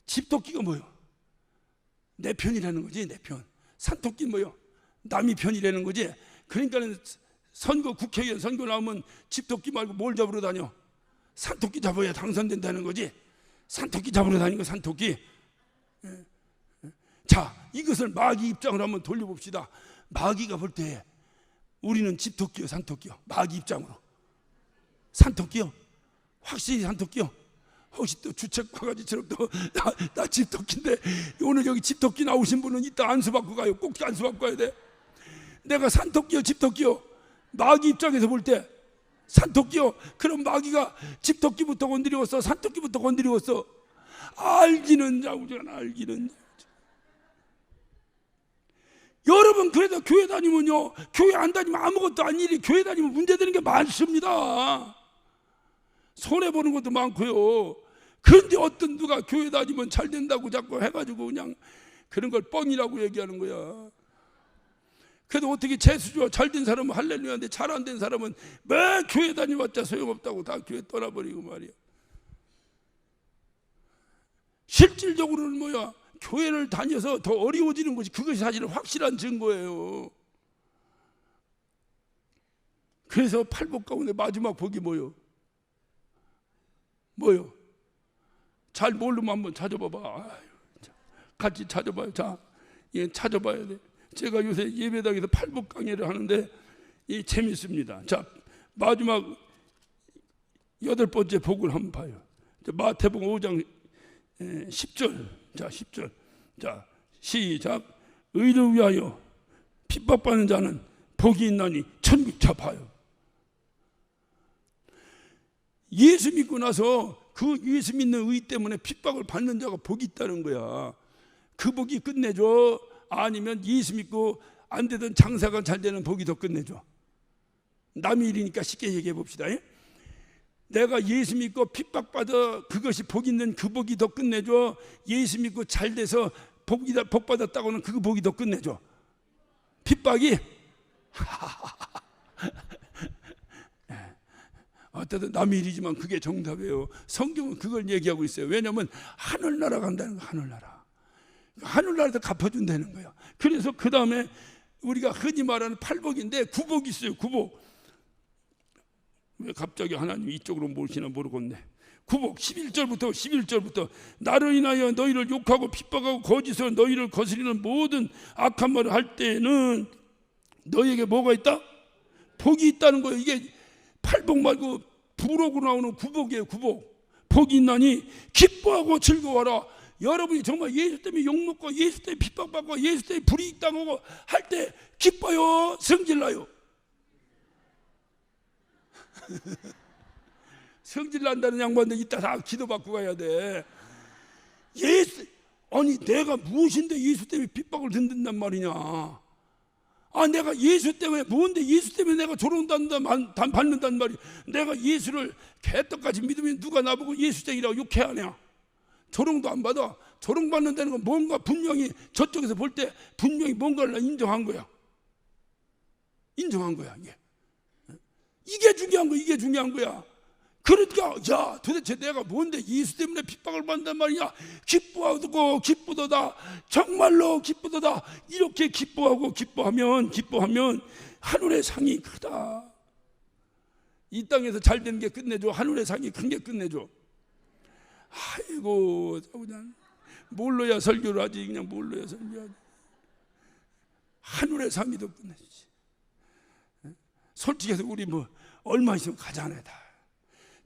집토끼가 뭐요? 내 편이라는 거지. 내 편. 산토끼는 뭐요? 남이 편이라는 거지. 그러니까는 선거, 국회의원 선거 나오면 집토끼 말고 뭘 잡으러 다녀? 산토끼 잡아야 당선된다는 거지. 산토끼 잡으러 다니는 거 산토끼. 자, 이것을 마귀 입장으로 한번 돌려봅시다. 마귀가 볼 때 우리는 집토끼요 산토끼요? 마귀 입장으로 산토끼요? 확실히 산토끼요? 혹시 또 주책 바가지처럼 또 나 집토끼인데 오늘 여기 집토끼 나오신 분은 이따 안수 받고 가요. 꼭 안수 받고 가야 돼. 내가 산토끼요 집토끼요? 마귀 입장에서 볼 때 산토끼요? 그럼 마귀가 집토끼부터 건드리겠어? 산토끼부터 건드리겠어? 알기는 자우지간 알기는 자우지간. 여러분 그래도 교회 다니면요, 교회 안 다니면 아무것도 아닌 일이 교회 다니면 문제되는 게 많습니다. 손해보는 것도 많고요. 그런데 어떤 누가 교회 다니면 잘 된다고 자꾸 해가지고 그냥 그런 걸 뻥이라고 얘기하는 거야. 그래도 어떻게 재수죠? 잘된 사람은 할렐루야인데 잘 안 된 사람은 매 교회 다녀봤자 소용없다고 다 교회 떠나버리고 말이야. 실질적으로는 뭐야? 교회를 다녀서 더 어려워지는 것이 그것이 사실은 확실한 증거예요. 그래서 팔복 가운데 마지막 복이 뭐요? 뭐요? 잘 모르면 한번 찾아봐봐. 같이 찾아봐요. 자, 예, 찾아봐야 돼. 제가 요새 예배당에서 팔복 강의를 하는데 재밌습니다. 자, 마지막 8번째 복을 한번 봐요. 마태복음 5장 10절. 자, 10절. 자, 시작. 의를 위하여 핍박받는 자는 복이 있나니 천국 잡아요. 예수 믿고 나서 그 예수 믿는 의 때문에 핍박을 받는 자가 복이 있다는 거야. 그 복이 끝내줘? 아니면 예수 믿고 안 되던 장사가 잘 되는 복이 더 끝내줘? 남의 일이니까 쉽게 얘기해 봅시다. 내가 예수 믿고 핍박받아 그것이 복 있는 그 복이 더 끝내줘? 예수 믿고 잘 돼서 복 받았다고는 그 복이 더 끝내줘? 핍박이? 어쨌든 남의 일이지만 그게 정답이에요. 성경은 그걸 얘기하고 있어요. 왜냐하면 하늘나라 간다는 거. 하늘나라에서 갚아준다는 거야. 그래서 그 다음에 우리가 흔히 말하는 팔복인데 구복이 있어요. 구복. 왜 갑자기 하나님 이쪽으로 모시나 모르겠네. 구복 11절부터 나를 인하여 너희를 욕하고 핍박하고 거짓으로 너희를 거스리는 모든 악한 말을 할 때에는 너희에게 뭐가 있다? 복이 있다는 거예요. 이게 팔복 말고 부록으로 나오는 구복이에요. 구복. 복이 있나니 기뻐하고 즐거워하라. 여러분이 정말 예수 때문에 욕먹고 예수 때문에 핍박받고 예수 때문에 불이익 당하고 할 때 기뻐요? 성질나요? 성질난다는 양반들 이따 다 기도받고 가야 돼. 예수, 아니 내가 무엇인데 예수 때문에 핍박을 듣는단 말이냐. 아, 내가 예수 때문에 뭔데 예수 때문에 내가 받는단 말이야. 내가 예수를 개떡같이 믿으면 누가 나보고 예수쟁이라고 욕해하냐. 조롱도 안 받아. 조롱받는다는 건 뭔가 분명히 저쪽에서 볼 때 분명히 뭔가를 인정한 거야. 인정한 거야. 이게 중요한 거야. 이게 중요한 거야. 그러니까 야, 도대체 내가 뭔데 예수 때문에 핍박을 받는단 말이야. 기뻐하고 기쁘도다. 정말로 기쁘도다. 이렇게 기뻐하면 하늘의 상이 크다. 이 땅에서 잘 되는 게 끝내줘. 하늘의 상이 큰 게 끝내줘. 아이고, 그냥 뭘로야 설교를 하지. 그냥 뭘로야 설교하지. 하늘의 상이 더 끝내주지. 솔직해서 우리 뭐 얼마 있으면 가잖아요. 다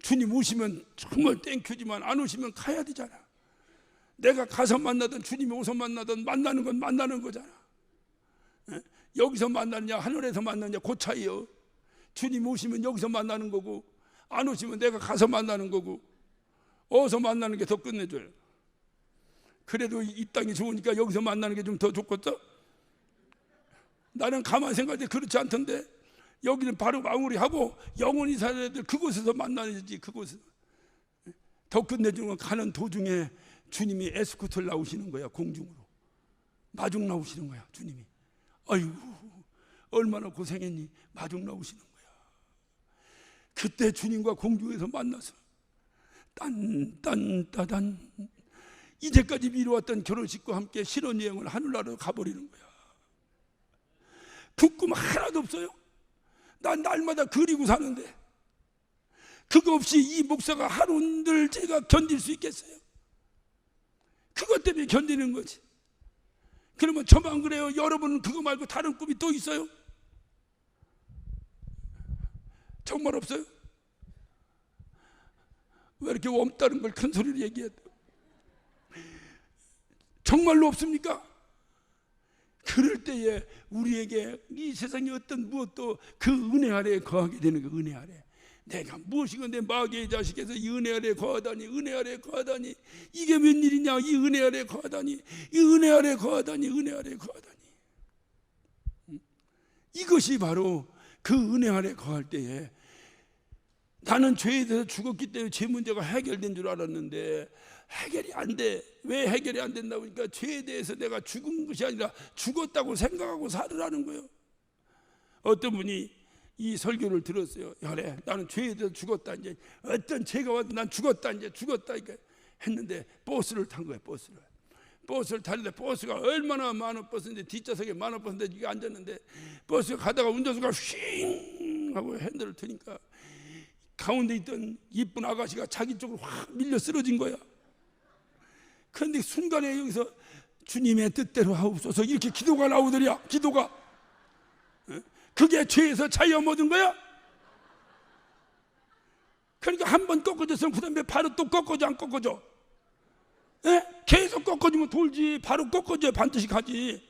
주님 오시면 정말 땡큐지만 안 오시면 가야 되잖아. 내가 가서 만나든 주님이 오서 만나든 만나는 건 만나는 거잖아. 여기서 만나느냐 하늘에서 만나느냐 그 차이요. 주님 오시면 여기서 만나는 거고 안 오시면 내가 가서 만나는 거고 어서 만나는 게 더 끝내줘요. 그래도 이 땅이 좋으니까 여기서 만나는 게 좀 더 좋겠어? 나는 가만 생각할 때 그렇지 않던데. 여기는 바로 마무리하고 영원히 사는 애들 그곳에서 만나야지. 그곳에서 더 끝내주는 건 가는 도중에 주님이 에스코트를 나오시는 거야. 공중으로 마중 나오시는 거야. 주님이 아이고 얼마나 고생했니. 마중 나오시는 거야. 그때 주님과 공중에서 만나서 딴딴따단 이제까지 미뤄왔던 결혼식과 함께 신혼여행을 하늘나라로 가버리는 거야. 부끄럼 하나도 없어요. 난 날마다 그리고 사는데 그거 없이 이 목사가 하루늘 제가 견딜 수 있겠어요? 그것 때문에 견디는 거지. 그러면 저만 그래요? 여러분은 그거 말고 다른 꿈이 또 있어요? 정말 없어요? 왜 이렇게 없다는 걸 큰 소리로 얘기해요? 정말로 없습니까? 그럴 때에 우리에게 이 세상의 어떤 무엇도 그 은혜 아래에 거하게 되는 거. 은혜 아래 내가 무엇이건 내 마귀의 자식에서 이 은혜 아래에 거하다니. 은혜 아래에 거하다니. 이게 웬일이냐. 이 은혜 아래에 거하다니. 이 은혜 아래에 거하다니. 은혜 아래에 거하다니. 이것이 바로 그 은혜 아래에 거할 때에 나는 죄에 대해서 죽었기 때문에 죄 문제가 해결된 줄 알았는데 해결이 안 돼. 왜 해결이 안 된다 보니까 죄에 대해서 내가 죽은 것이 아니라 죽었다고 생각하고 살으라는 거예요. 어떤 분이 이 설교를 들었어요. 그래 나는 죄에 대해서 죽었다. 이제 어떤 죄가 와도 난 죽었다. 이제 죽었다. 이렇게 했는데 버스를 탄 거예요. 버스를 타는데 버스가 얼마나 많은 버스인데 뒷좌석에 많은 버스인데 이게 앉았는데 버스가 가다가 운전수가 휙 하고 핸들을 트니까 가운데 있던 이쁜 아가씨가 자기 쪽으로 확 밀려 쓰러진 거야. 그런데 순간에 여기서 주님의 뜻대로 하옵소서 이렇게 기도가 나오더랴. 기도가 그게 죄에서 자유 얻은 거야. 그러니까 한 번 꺾어졌으면 그 다음에 바로 또 꺾어져. 안 꺾어져? 계속 꺾어지면 돌지. 바로 꺾어져야 반드시 가지.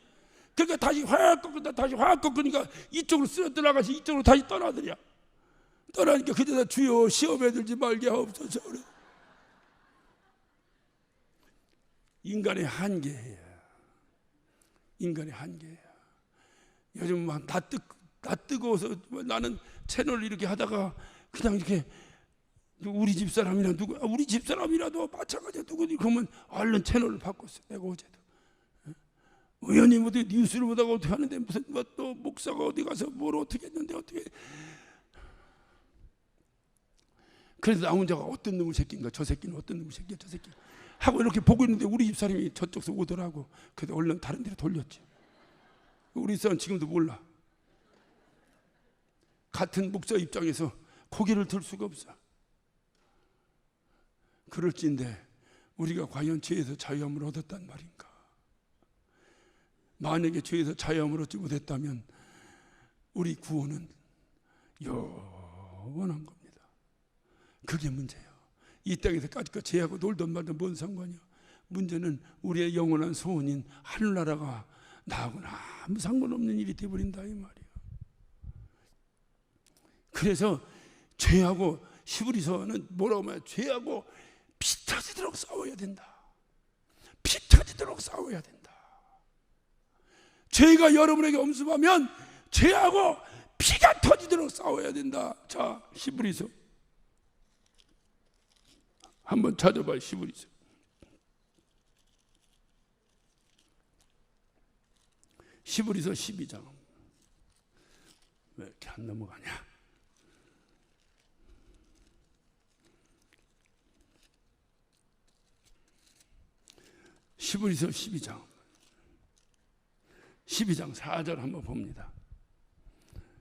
그러니까 다시 확 꺾었다 다시 확 꺾으니까 이쪽으로 쓸어 들어가서 이쪽으로 다시 떠나더랴. 떠나니까 그때서 주여 시험에 들지 말게 하옵소서. 인간의 한계예요. 인간의 한계예요. 요즘 막 나 뜨거워서 나는 채널 이렇게 하다가 그냥 이렇게 우리 집사람이나 우리 집사람이라도 마찬가지야. 누구니 그러면 얼른 채널을 바꿨어. 내가 어제도 의원님 어디 뉴스를 보다가 어떻게 하는데 무슨 또 목사가 어디 가서 뭘 어떻게 했는데 어떻게. 그래서 나 혼자가 어떤 놈의 새끼인가. 저 새끼는 어떤 놈의 새끼야. 저 새끼 하고 이렇게 보고 있는데 우리 집사람이 저쪽에서 오더라고. 그래서 얼른 다른 데로 돌렸지. 우리 집사람 지금도 몰라. 같은 목사 입장에서 고개를 들 수가 없어. 그럴진데 우리가 과연 죄에서 자유함을 얻었단 말인가? 만약에 죄에서 자유함을 얻지 못했다면 우리 구원은 영원한 겁니다. 그게 문제예요. 이 땅에서 까짓거 죄하고 놀던 말든 뭔 상관이야. 문제는 우리의 영원한 소원인 하늘나라가 나하고는 아무 상관없는 일이 되어버린다 이 말이에요. 그래서 죄하고 히브리서는 뭐라고 말해요? 죄하고 피 터지도록 싸워야 된다. 피 터지도록 싸워야 된다. 죄가 여러분에게 엄습하면 죄하고 피가 터지도록 싸워야 된다. 자, 히브리서 한번 찾아봐요. 히브리서 히브리서 12장. 왜 이렇게 안 넘어가냐? 히브리서 12장 4절 한번 봅니다.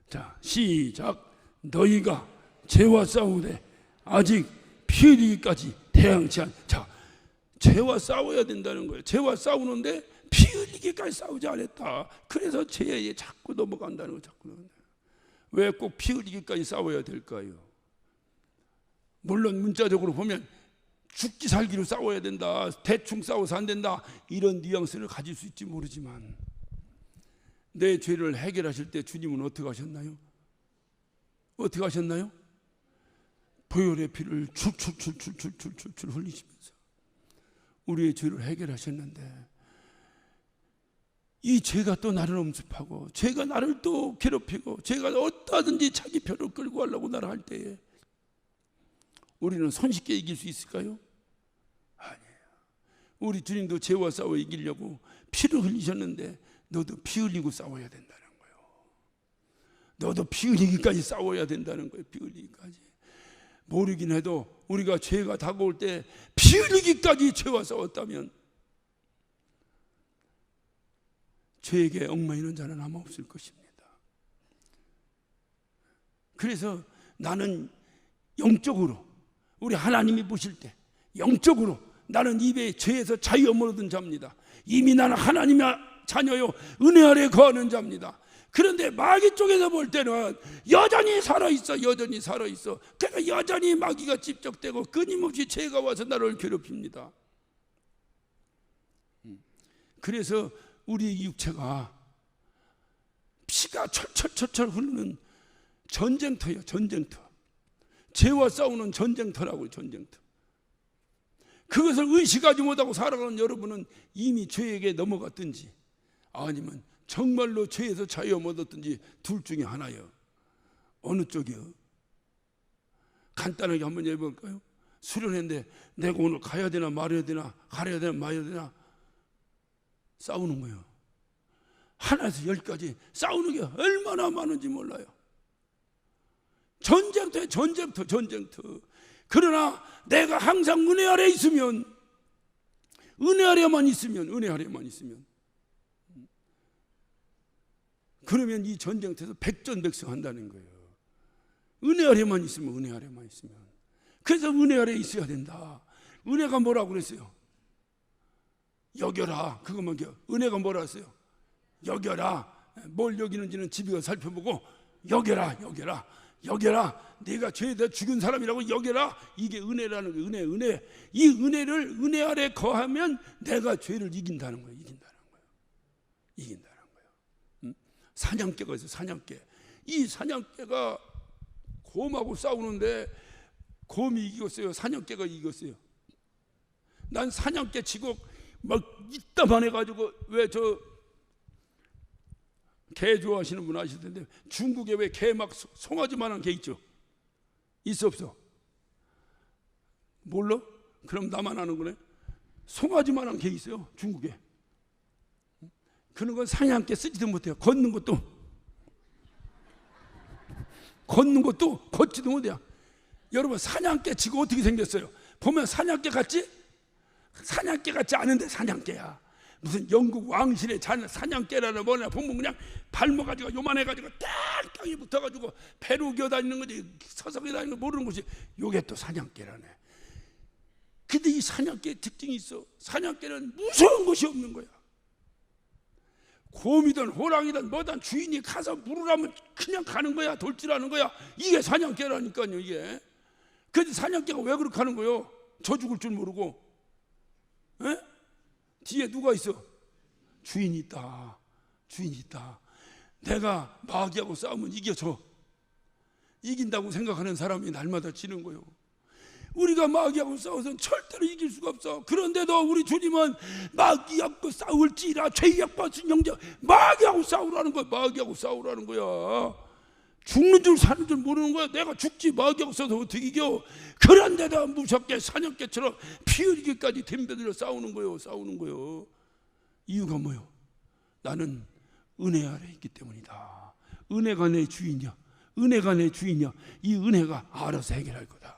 자, 시작. 너희가 죄와 싸우되 아직 피 흘리기까지 태양치 않. 자, 죄와 싸워야 된다는 거예요. 죄와 싸우는데 피 흘리기까지 싸우지 않았다. 그래서 죄에 자꾸 넘어간다는 거예요. 자꾸 넘어간다. 왜 꼭 피 흘리기까지 싸워야 될까요? 물론 문자적으로 보면 죽기 살기로 싸워야 된다, 대충 싸워서 안 된다, 이런 뉘앙스를 가질 수 있지 모르지만 내 죄를 해결하실 때 주님은 어떻게 하셨나요? 어떻게 하셨나요? 보혈의 피를 출출출출출출출 흘리시면서 우리의 죄를 해결하셨는데, 이 죄가 또 나를 엄습하고 죄가 나를 또 괴롭히고 죄가 어떠하든지 자기 편을 끌고 가려고 나를 할 때에 우리는 손쉽게 이길 수 있을까요? 아니에요. 우리 주님도 죄와 싸워 이기려고 피를 흘리셨는데 너도 피 흘리고 싸워야 된다는 거예요. 너도 피 흘리기까지 싸워야 된다는 거예요. 피 흘리기까지. 모르긴 해도 우리가 죄가 다가올 때 피 흘리기까지 죄와 싸웠다면 죄에게 얽매이는 자는 아마 없을 것입니다. 그래서 나는 영적으로, 우리 하나님이 보실 때 영적으로 나는 입에 죄에서 자유함을 얻은 자입니다. 이미 나는 하나님의 자녀요 은혜 아래 거하는 자입니다. 그런데 마귀 쪽에서 볼 때는 여전히 살아있어. 여전히 살아있어. 그러니까 여전히 마귀가 집적되고 끊임없이 죄가 와서 나를 괴롭힙니다. 그래서 우리 육체가 피가 철철철철 흐르는 전쟁터예요. 전쟁터. 죄와 싸우는 전쟁터라고요. 전쟁터. 그것을 의식하지 못하고 살아가는 여러분은 이미 죄에게 넘어갔든지 아니면 정말로 죄에서 자유함 얻었든지 둘 중에 하나예요. 어느 쪽이요? 간단하게 한번 해볼까요? 수련회인데 내가 오늘 가야 되나 말아야 되나, 가야 되나 말아야 되나 싸우는 거예요. 하나에서 10까지 싸우는 게 얼마나 많은지 몰라요. 전쟁터에 전쟁터. 그러나 내가 항상 은혜 아래 있으면, 은혜 아래만 있으면 그러면 이 전쟁터에서 백전백승한다는 거예요. 은혜 아래만 있으면. 그래서 은혜 아래 있어야 된다. 은혜가 뭐라고 그랬어요? 여겨라. 그것만 겨. 은혜가 뭐라 했어요? 여겨라. 뭘 여기는지는 집에 가서 살펴보고 여겨라. 네가 죄에다 죽은 사람이라고 여겨라. 이게 은혜라는 거예요. 은혜. 이 은혜를 은혜 아래 거하면 내가 죄를 이긴다는 거예요. 사냥개가 있어요. 사냥개. 이 사냥개가 곰하고 싸우는데 곰이 이겼어요. 사냥개가 이겼어요. 난 사냥개 치고 막 이따만 해가지고, 왜 저 개 좋아하시는 분 아실 텐데 중국에 왜 개 막 송아지만한 개 있죠? 있어 없어? 몰라? 그럼 나만 아는 거네. 송아지만한 개 있어요. 중국에. 그런 건 사냥개 쓰지도 못해요. 걷는 것도 걷지도 못해요. 여러분, 사냥개 치고 어떻게 생겼어요? 보면 사냥개 같지? 사냥개 같지 않은데 사냥개야. 무슨 영국 왕실의 사냥개라는 뭐냐 보면 그냥 발목가지고 요만해가지고 딱 땅에 붙어가지고 배로 기어다니는 거지, 서서 기어다니는 거 모르는 것이 요게 또 사냥개라네. 근데 이 사냥개의 특징이 있어. 사냥개는 무서운 것이 없는 거야. 곰이든 호랑이든 뭐든 주인이 가서 물으라면 그냥 가는 거야. 돌진하는 거야. 이게 사냥개라니까요. 이게. 근데 사냥개가 왜 그렇게 하는 거요? 저 죽을 줄 모르고. 에? 뒤에 누가 있어? 주인이 있다. 주인이 있다. 내가 마귀하고 싸우면 이겨줘. 이긴다고 생각하는 사람이 날마다 지는 거요. 우리가 마귀하고 싸워서는 절대로 이길 수가 없어. 그런데도 우리 주님은 마귀하고 싸울지라 죄악 받은 영적, 마귀하고 싸우라는 거야. 마귀하고 싸우라는 거야. 죽는 줄 사는 줄 모르는 거야. 내가 죽지 마귀하고 싸워서 어떻게 이겨. 그런데도 무섭게 사냥개처럼 피 흘리기까지 덤벼들어 싸우는 거요. 싸우는 거요. 이유가 뭐요? 나는 은혜 아래 있기 때문이다. 은혜가 내 주인이야. 은혜가 내 주인이야. 이 은혜가 알아서 해결할 거다.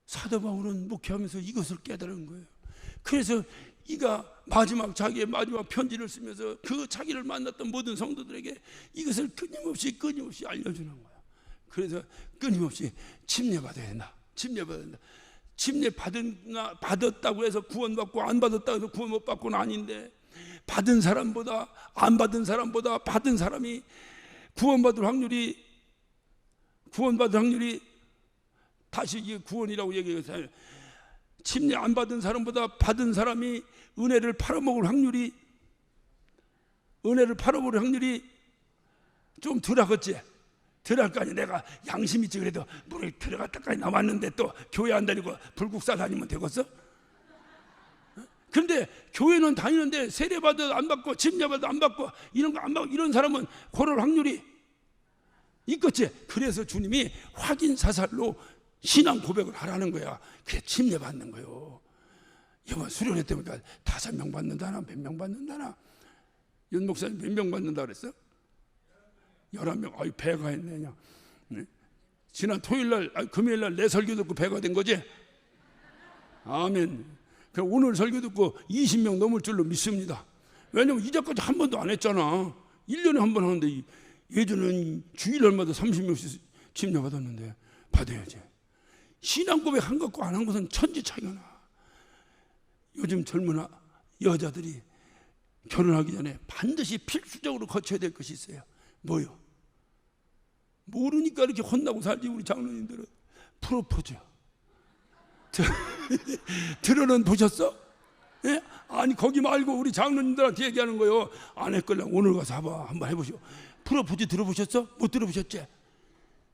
사도 바울은 목회하면서 이것을 깨달은 거예요. 그래서 이가 자기의 마지막 편지를 쓰면서 그 자기를 만났던 모든 성도들에게 이것을 끊임없이 알려주는 거야. 그래서 끊임없이 침례받아야 된다. 침례받아야 된다. 침례 받았다고 해서 구원받고 안 받았다고 해서 구원 못 받고는 아닌데, 받은 사람보다 안 받은 사람보다 받은 사람이 구원받을 확률이 다시 이게 구원이라고 얘기해서 침례 안 받은 사람보다 받은 사람이 은혜를 팔아먹을 확률이 좀 덜하겠지. 덜할 거 아니야. 내가 양심 있지. 그래도 물에 들어갔다까지 나왔는데 또 교회 안 다니고 불국사 다니면 되겠어? 그런데 교회는 다니는데 세례받아도 안 받고 침례받아도 안 받고 이런 거 안 받고 이런 사람은 그럴 확률이 있겠지. 그래서 주님이 확인 사살로 신앙 고백을 하라는 거야. 그래 침례받는 거요. 이번 수련회 때 보니까 5명 받는다나 몇 명 받는다나. 윤 목사님 몇 명 받는다 그랬어? 11명. 아유 배가 했네. 네? 지난 토요일날 금요일날 내 설교 듣고 배가 된 거지? 아멘. 그럼 오늘 설교 듣고 20명 넘을 줄로 믿습니다. 왜냐면 이제까지 한 번도 안 했잖아. 1년에 한 번 하는데 예전은 주일날마다 30명씩 침례 받았는데 받아야지. 신앙 고백 한 것과 안 한 것은 천지 차이가 나. 요즘 젊은 여자들이 결혼하기 전에 반드시 필수적으로 거쳐야 될 것이 있어요. 뭐요? 모르니까 이렇게 혼나고 살지. 우리 장로님들은 프로포즈. 들어는 보셨어? 예? 아니 거기 말고 우리 장로님들한테 얘기하는 거요. 안 했걸랑 오늘 가서 한번 해보시오. 프로포즈 들어보셨어? 못 들어보셨지?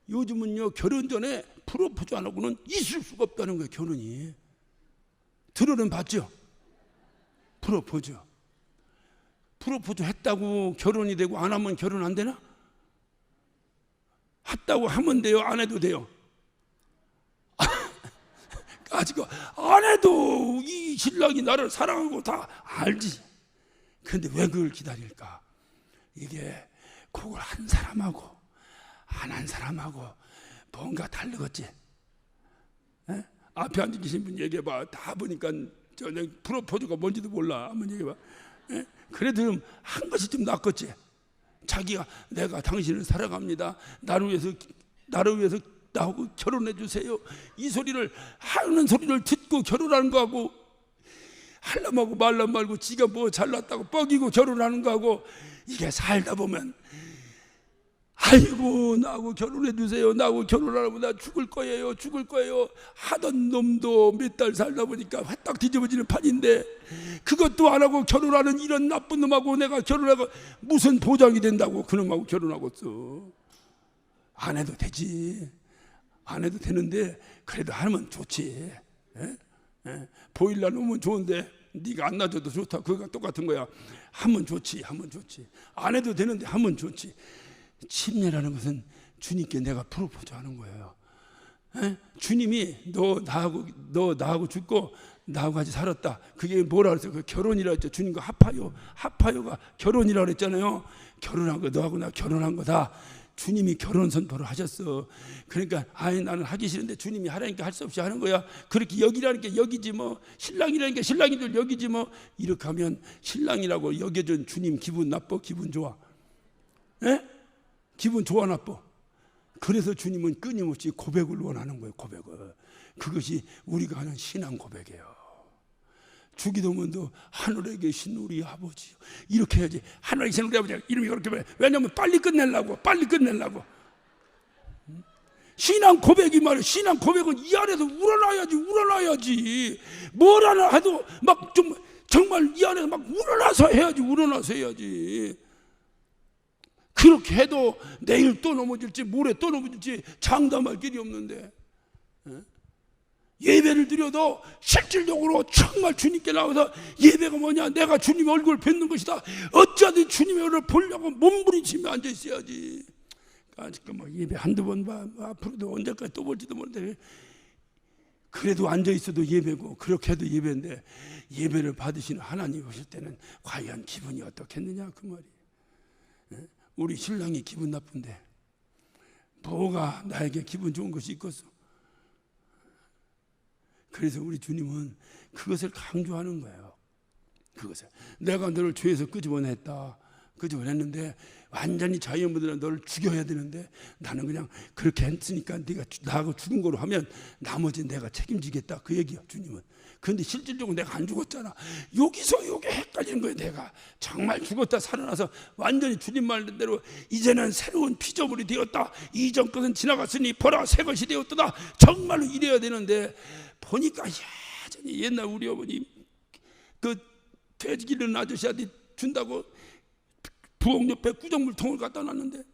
요즘은요 결혼 전에 프로포즈 안 하고는 있을 수가 없다는 거예요. 결혼이. 들어는 봤죠? 프로포즈 했다고 결혼이 되고 안 하면 결혼 안 되나? 했다고 하면 돼요? 안 해도 돼요? 아직 안 해도 이 신랑이 나를 사랑하고 다 알지. 근데 왜 그걸 기다릴까? 이게 그걸 한 사람하고 안 한 사람하고 뭔가 다르겠지. 에? 앞에 앉아 계신 분 얘기해봐. 다 보니까 저는 프로포즈가 뭔지도 몰라. 한번 얘기해봐. 에? 그래도 한 것이 좀 낫겠지. 자기가 내가 당신을 사랑합니다. 나를 위해서 나하고 결혼해 주세요. 이 소리를 하는 소리를 듣고 결혼하는 거하고 하려고 말라 말고 지가 뭐 잘났다고 뻐기고 결혼하는 거하고 이게 살다 보면 아이고 나하고 결혼해 주세요. 나하고 결혼하면 나 죽을 거예요. 하던 놈도 몇 달 살다 보니까 회딱 뒤집어지는 판인데 그것도 안 하고 결혼하는 이런 나쁜 놈하고 내가 결혼하고 무슨 보장이 된다고 그놈하고 결혼하겠어. 안 해도 되지. 안 해도 되는데 그래도 하면 좋지. 보일러 놓으면 좋은데 네가 안 놔줘도 좋다. 그거가 똑같은 거야. 하면 좋지. 안 해도 되는데 하면 좋지. 침례라는 것은 주님께 내가 프로포즈하는 거예요. 주님이 너 나하고 죽고 나하고 같이 살았다. 그게 뭐라 그랬어요? 그 결혼이라 했죠. 주님과 합하여가 결혼이라 그랬잖아요. 결혼한 거 너하고 나 결혼한 거다. 주님이 결혼 선포를 하셨어. 그러니까 나는 하기 싫은데 주님이 하라니까 할 수 없이 하는 거야. 그렇게 여기라니까 여기지 뭐. 신랑이라니까 신랑이들 여기지 뭐. 이렇게 하면 신랑이라고 여겨준 주님 기분 나빠? 기분 좋아? 기분 좋아 나빠? 그래서 주님은 끊임없이 고백을 원하는 거예요. 고백을. 그것이 우리가 하는 신앙 고백이에요. 주기도문도 하늘에 계신 우리 아버지 이렇게 해야지. 하늘에 계신 우리 아버지 이름이 그렇게 말. 왜냐하면 빨리 끝내려고. 신앙 고백이 말이야. 신앙 고백은 이 안에서 우러나야지. 뭘 하나 해도 막 정말 이 안에서 막 우러나서 해야지. 그렇게 해도 내일 또 넘어질지 모레 또 넘어질지 장담할 길이 없는데, 예배를 드려도 실질적으로 정말 주님께 나와서 예배가 뭐냐, 내가 주님의 얼굴을 뵙는 것이다, 어찌하든 주님의 얼굴을 보려고 몸부림치며 앉아 있어야지. 지금 뭐 예배 한두 번 봐, 앞으로도 언제까지 또 볼지도 모르는데, 그래도 앉아 있어도 예배고 그렇게 해도 예배인데, 예배를 받으시는 하나님 오실 때는 과연 기분이 어떻겠느냐 그 말이. 우리 신랑이 기분 나쁜데 뭐가 나에게 기분 좋은 것이 있겠어? 그래서 우리 주님은 그것을 강조하는 거예요. 그것을 내가 너를 죄에서 끄집어냈는데 완전히 자연분들은 너를 죽여야 되는데 나는 그냥 그렇게 했으니까 네가 나하고 죽은 거로 하면 나머지는 내가 책임지겠다 그 얘기야 주님은. 그런데 실질적으로 내가 안 죽었잖아. 여기서 여기 헷갈리는 거예요. 내가 정말 죽었다 살아나서 완전히 주님 말대로 이제는 새로운 피조물이 되었다, 이전 것은 지나갔으니 보라 새 것이 되었다, 정말로 이래야 되는데 보니까 여전히 옛날 우리 어머니 그 돼지 기르는 아저씨한테 준다고 부엌 옆에 구정물통을 갖다 놨는데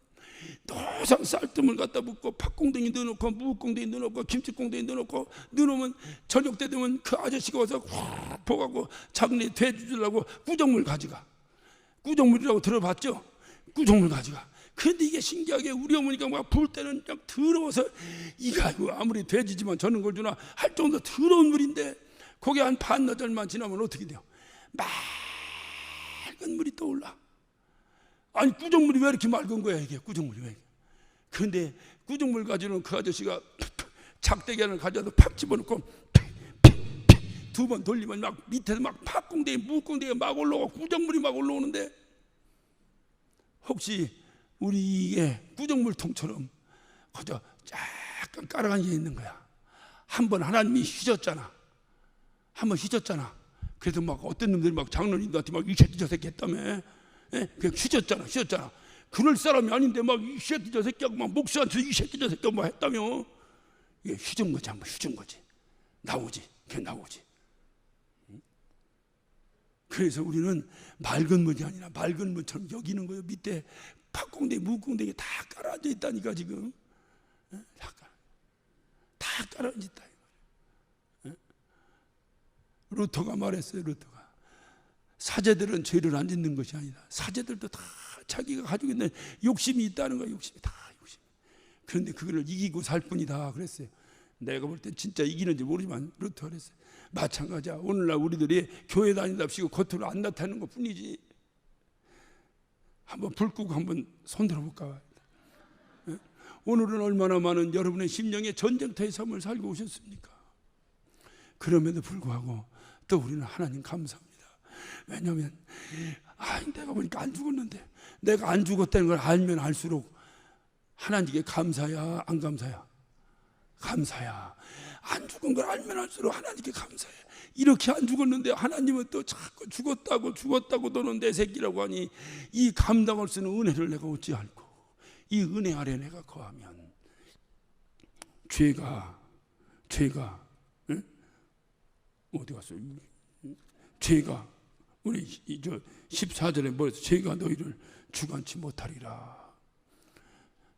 노상 쌀뜨물 갖다 붓고 팥공댕이 넣어놓고 무공댕이 넣어놓고 김치공댕이 넣어놓으면 저녁 때 되면 그 아저씨가 와서 확 보고 자기네 돼지 주려고 구정물 가져가. 구정물이라고 들어봤죠? 구정물 가져가. 그런데 이게 신기하게 우리 어머니가 막 부을 때는 그냥 더러워서 이거 아무리 돼지지만 저는 걸 주나 할 정도 더러운 물인데, 거기 한 반나절만 지나면 어떻게 돼요? 맑은 물이 떠올라. 아니 구정물이 왜 이렇게 맑은 거야 이게? 구정물이 왜? 그런데 구정물 가지고는 그 아저씨가 작대기 하나를 가져와서 팍 집어넣고 두 번 돌리면 막 밑에서 막 팥공댕이 무공댕이 막 올라오고 구정물이 막 올라오는데, 혹시 우리 이게 구정물통처럼 그저 약간 깔아앉아 있는 거야. 한번 하나님이 휘졌잖아. 그래서 막 어떤 놈들이 막 장로님들한테 막 이 새끼 저 새끼 했다며. 그냥 휘졌잖아. 그럴 사람이 아닌데 막 이 새끼 저 새끼하고 막 목사한테 이 새끼 저 새끼 뭐 했다며. 이게 휘준 거지. 한번 휘준 거지. 나오지. 그래서 우리는 맑은 물이 아니라 맑은 물처럼 여기는 거예요. 밑에 팥공댕이 무공댕이 다 깔아앉아 있다니까 지금. 다 깔아앉아 있다. 루터가 말했어요. 사제들은 죄를 안 짓는 것이 아니다. 사제들도 다 자기가 가지고 있는 욕심이 있다는 거야. 욕심. 그런데 그거를 이기고 살 뿐이다 그랬어요. 내가 볼 때 진짜 이기는지 모르지만 루터가 그랬어요. 마찬가지야. 오늘날 우리들이 교회 다닌답시고 겉으로 안 나타나는 것 뿐이지. 한번 불 끄고 한번 손 들어볼까? 오늘은 얼마나 많은 여러분의 심령의 전쟁터의 삶을 살고 오셨습니까? 그럼에도 불구하고 또 우리는 하나님 감사합니다. 왜냐하면 내가 보니까 안 죽었는데, 내가 안 죽었다는 걸 알면 알수록 하나님께 감사야 안 감사야? 감사야. 안 죽은 걸 알면 알수록 하나님께 감사해. 이렇게 안 죽었는데 하나님은 또 자꾸 죽었다고 너는 내 새끼라고 하니, 이 감당할 수 있는 은혜를 내가 얻지 않고 이 은혜 아래 내가 거하면 죄가 응? 어디 갔어? 죄가 우리 14절에 뭐였어? 죄가 너희를 주관치 못하리라.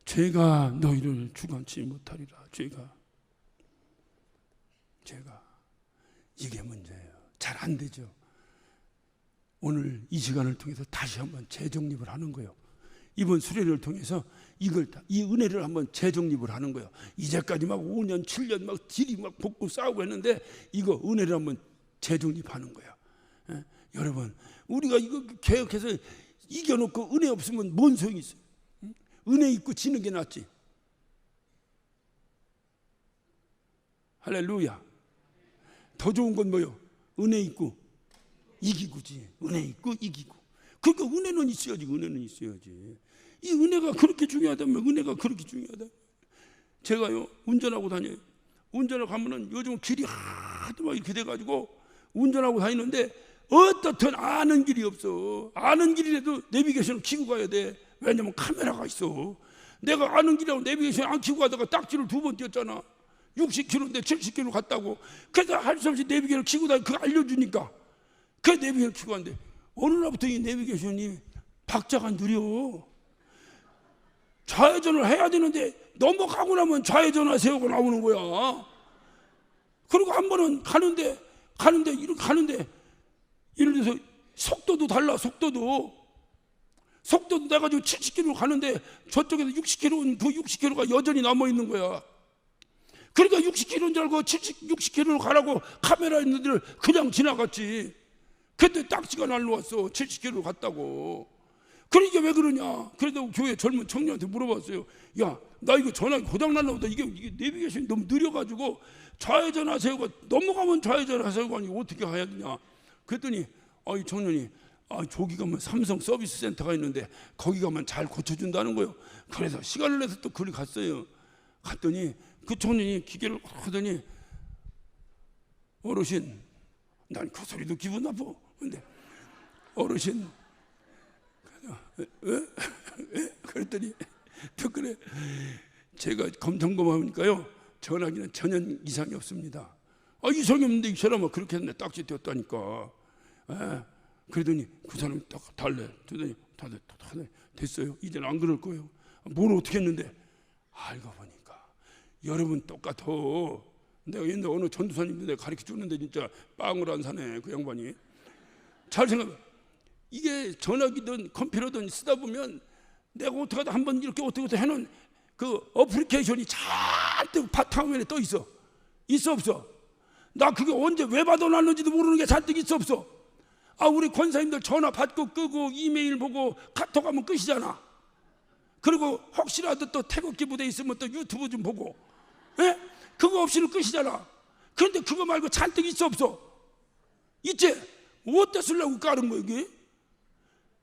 죄가 너희를 주관치 못하리라. 죄가 이게 문제예요. 잘 안 되죠. 오늘 이 시간을 통해서 다시 한번 재정립을 하는 거예요. 이번 수련회를 통해서 이 은혜를 한번 재정립을 하는 거예요. 이제까지 막 5년 7년 막 딜이 막 복고 싸우고 했는데 이거 은혜를 한번 재정립하는 거예요. 여러분, 우리가 이거 개혁해서 이겨놓고 은혜 없으면 뭔 소용이 있어요? 은혜 있고 지는 게 낫지. 할렐루야. 더 좋은 건 뭐요? 은혜 있고 이기고지. 은혜 있고 이기고. 그러니까 은혜는 있어야지. 이 은혜가 그렇게 중요하다면 은혜가 그렇게 중요하다. 제가요 운전하고 다녀요. 운전을 가면은 요즘 길이 하도 막 이렇게 돼가지고 운전하고 다니는데 어떻든 아는 길이 없어. 아는 길이라도 내비게이션을 켜고 가야 돼. 왜냐면 카메라가 있어. 내가 아는 길이라고 내비게이션 안 켜고 가다가 딱지를 2번 띄었잖아. 60km인데 70km 갔다고. 그래서 할 수 없이 내비게이션을 켜고 다니 그거 알려주니까 그 내비게이션을 켜고 갔는데 어느 날부터 이 내비게이션이 박자가 느려. 좌회전을 해야 되는데 넘어가고 나면 좌회전 하세요가 나오는 거야. 그리고 한 번은 가는데 이렇게 가는데 예를 들어서 속도도 달라. 속도도 내가 지금 70km 가는데 저쪽에서 60km 그 60km가 여전히 남아 있는 거야. 그러니까 60km인 줄 알고 60km로 가라고 카메라 있는 데를 그냥 지나갔지. 그때 딱지가 날라왔어. 70km로 갔다고. 그러니까 왜 그러냐. 그래도 교회 젊은 청년한테 물어봤어요. 야, 나 이거 전화기 고장났나 보다. 이게 내비게이션이 너무 느려가지고 좌회전 하세요가 넘어가면 좌회전 하세요가 아니고 어떻게 해야 되냐. 그랬더니 이 청년이 저기 가면 삼성 서비스 센터가 있는데 거기 가면 잘 고쳐준다는 거예요. 그래서 시간을 내서 또 거기 갔어요. 갔더니 그 청년이 기계를 하더니 어르신, 난 그 소리도 기분 나빠. 근데 어르신, 왜? 그랬더니 또 그래. 제가 점검하니까요 전화기는 전혀 이상이 없습니다. 이상이 없는데 이 사람은 그렇게 했네. 딱지 띄었다니까. 그러더니 그 사람이 딱 달래. 그러더니 다들 됐어요. 이제는 안 그럴 거예요. 뭘 어떻게 했는데 알고 보니까 여러분 똑같아. 내가 옛날 어느 전도사님들 내가 가르쳐 줬는데 진짜 빵을 안 사네 그 양반이. 잘 생각해. 이게 전화기든 컴퓨터든 쓰다 보면 내가 어떻게 하다 한번 이렇게 어떻게 해놓은 그 어플리케이션이 잔뜩 바탕화면에 떠 있어. 있어 없어? 나 그게 언제 왜 받아놨는지도 모르는 게 잔뜩 있어 없어? 우리 권사님들 전화 받고 끄고 이메일 보고 카톡 하면 끝이잖아. 그리고 혹시라도 또 태극기 부대 있으면 또 유튜브 좀 보고. 예? 그거 없이는 끝이잖아. 그런데 그거 말고 잔뜩 있어 없어? 있지? 어디다 쓰려고 깔은 거야 이게?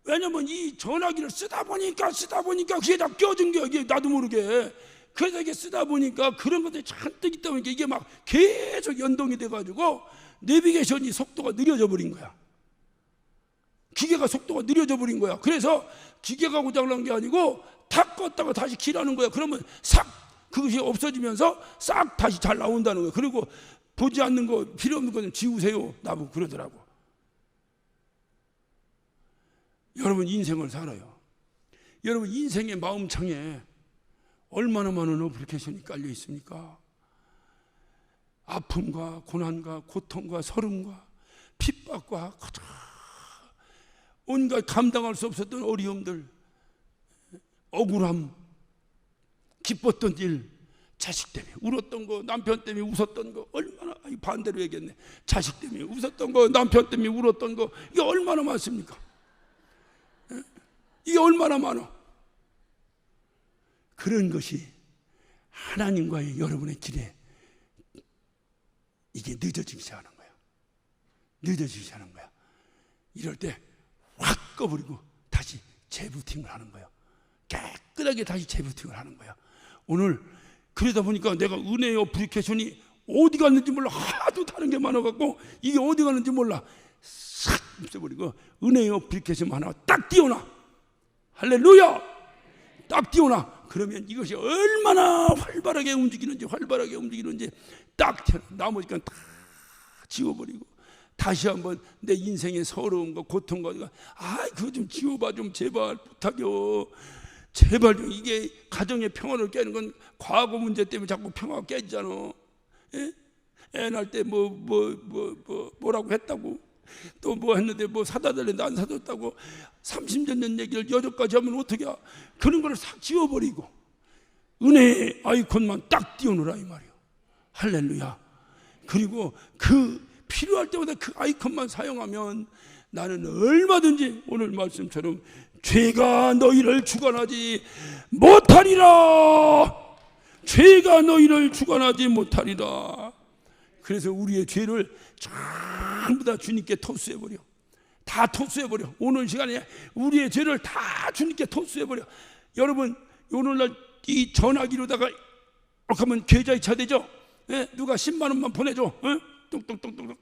왜냐면 이 전화기를 쓰다 보니까 그게 다 껴진 거야 이게 나도 모르게. 그래서 이게 쓰다 보니까 그런 것들이 잔뜩 있다 보니까 이게 막 계속 연동이 돼가지고 내비게이션이 속도가 느려져 버린 거야. 기계가 속도가 느려져 버린 거야. 그래서 기계가 고장난 게 아니고 탁 껐다가 다시 키라는 거야. 그러면 싹 그것이 없어지면서 싹 다시 잘 나온다는 거야. 그리고 보지 않는 거 필요 없는 거 좀 지우세요 나보고 그러더라고. 여러분 인생을 살아요. 여러분 인생의 마음창에 얼마나 많은 어플리케이션이 깔려 있습니까? 아픔과 고난과 고통과 서름과 핍박과 온갖 감당할 수 없었던 어려움들, 억울함, 기뻤던 일, 자식 때문에 울었던 거, 남편 때문에 웃었던 거, 얼마나 반대로 얘기했네. 자식 때문에 웃었던 거, 남편 때문에 울었던 거, 이게 얼마나 많습니까? 이게 얼마나 많아. 그런 것이 하나님과의 여러분의 길에 이게 늦어지기 시작하는 거야. 늦어지기 시작하는 거야. 이럴 때 확 꺼버리고 다시 재부팅을 하는 거야. 깨끗하게 다시 재부팅을 하는 거야. 오늘 그러다 보니까 내가 은혜의 어플리케이션이 어디 갔는지 몰라. 하도 다른 게 많아갖고 이게 어디 갔는지 몰라. 싹 없애버리고 은혜의 어플리케이션 하나 딱 띄워놔. 할렐루야! 딱 띄워놔. 그러면 이것이 얼마나 활발하게 움직이는지 딱 나머지가 다 지워버리고 다시 한번 내 인생의 서러움과 고통과 그거 좀 지워봐 좀 제발 부탁이요. 제발 좀. 이게 가정의 평화를 깨는 건 과거 문제 때문에 자꾸 평화가 깨지잖아. 예? 애 낳을 때 뭐라고 했다고 또 뭐 했는데 뭐 사다 달랬는데 안 사줬다고 30년 전 얘기를 여전까지 하면 어떻게 해. 그런 거를 싹 지워버리고 은혜의 아이콘만 딱 띄워놓으라 이 말이에요. 할렐루야. 그리고 그 필요할 때마다 그 아이콘만 사용하면 나는 얼마든지 오늘 말씀처럼 죄가 너희를 주관하지 못하리라. 죄가 너희를 주관하지 못하리라. 그래서 우리의 죄를 전부 다 주님께 토스해버려. 다 토스해버려. 오늘 시간에 우리의 죄를 다 주님께 토스해버려. 여러분 오늘날 이 전화기로다가 하면 계좌이체 되죠. 예? 누가 10만 원만 보내줘. 뚱뚱뚱뚱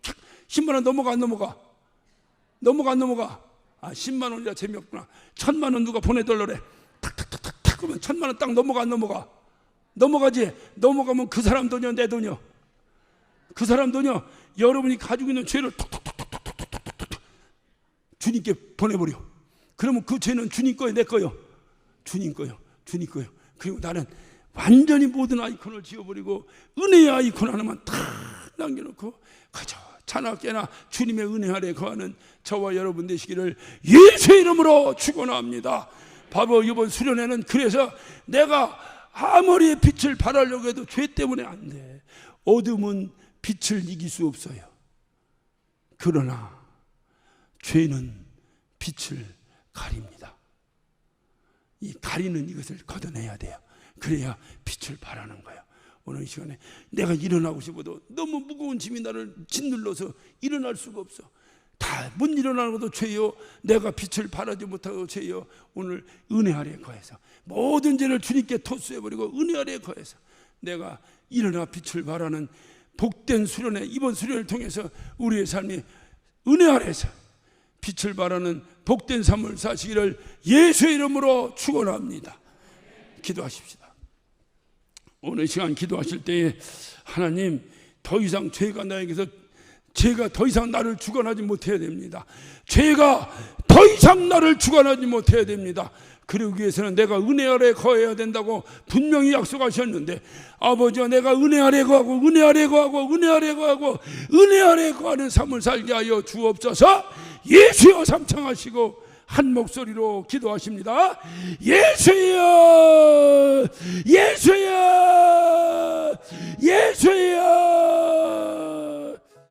10만 원 넘어가 안 넘어가? 넘어가 안 넘어가? 10만 원이라 재미없구나. 1000만 원 누가 보내달래. 탁탁탁탁 그러면 1000만 원 딱 넘어가 안 넘어가? 넘어가지. 넘어가면 그 사람 돈이요 내 돈이요? 그 사람 돈이요. 여러분이 가지고 있는 죄를 톡톡톡톡톡톡톡 주님께 보내버려. 그러면 그 죄는 주님 거예요 내 거예요? 주님 거예요. 주님 거예요. 그리고 나는 완전히 모든 아이콘을 지워버리고 은혜의 아이콘 하나만 탁 남겨놓고 그저 자나 깨나 주님의 은혜 아래 거하는 저와 여러분 되시기를 예수의 이름으로 축원합니다. 바로 이번 수련회는 그래서 내가 아무리 빛을 발하려고 해도 죄 때문에 안 돼. 어둠은 빛을 이길 수 없어요. 그러나 죄는 빛을 가립니다. 이 가리는 이것을 걷어내야 돼요. 그래야 빛을 발하는 거예요. 오늘 이 시간에 내가 일어나고 싶어도 너무 무거운 짐이 나를 짓눌러서 일어날 수가 없어. 다 못 일어나는 것도 죄요. 내가 빛을 발하지 못하고 죄요. 오늘 은혜 아래에 거해서 모든 죄를 주님께 토스해버리고 은혜 아래에 거해서 내가 일어나 빛을 발하는 복된 수련회, 이번 수련을 통해서 우리의 삶이 은혜 아래에서 빛을 발하는 복된 삶을 사시기를 예수의 이름으로 축원합니다. 기도하십시다. 오늘 시간 기도하실 때에 하나님 더 이상 죄가 더 이상 나를 주관하지 못해야 됩니다. 죄가 더 이상 나를 주관하지 못해야 됩니다. 그러기 위해서는 내가 은혜 아래 거해야 된다고 분명히 약속하셨는데 아버지와 내가 은혜 아래 거하고 은혜 아래 거하고 은혜 아래 거하고 은혜 아래 거하는 삶을 살게 하여 주옵소서. 예수여 삼창하시고 한 목소리로 기도하십니다. 예수여 예수여 예수여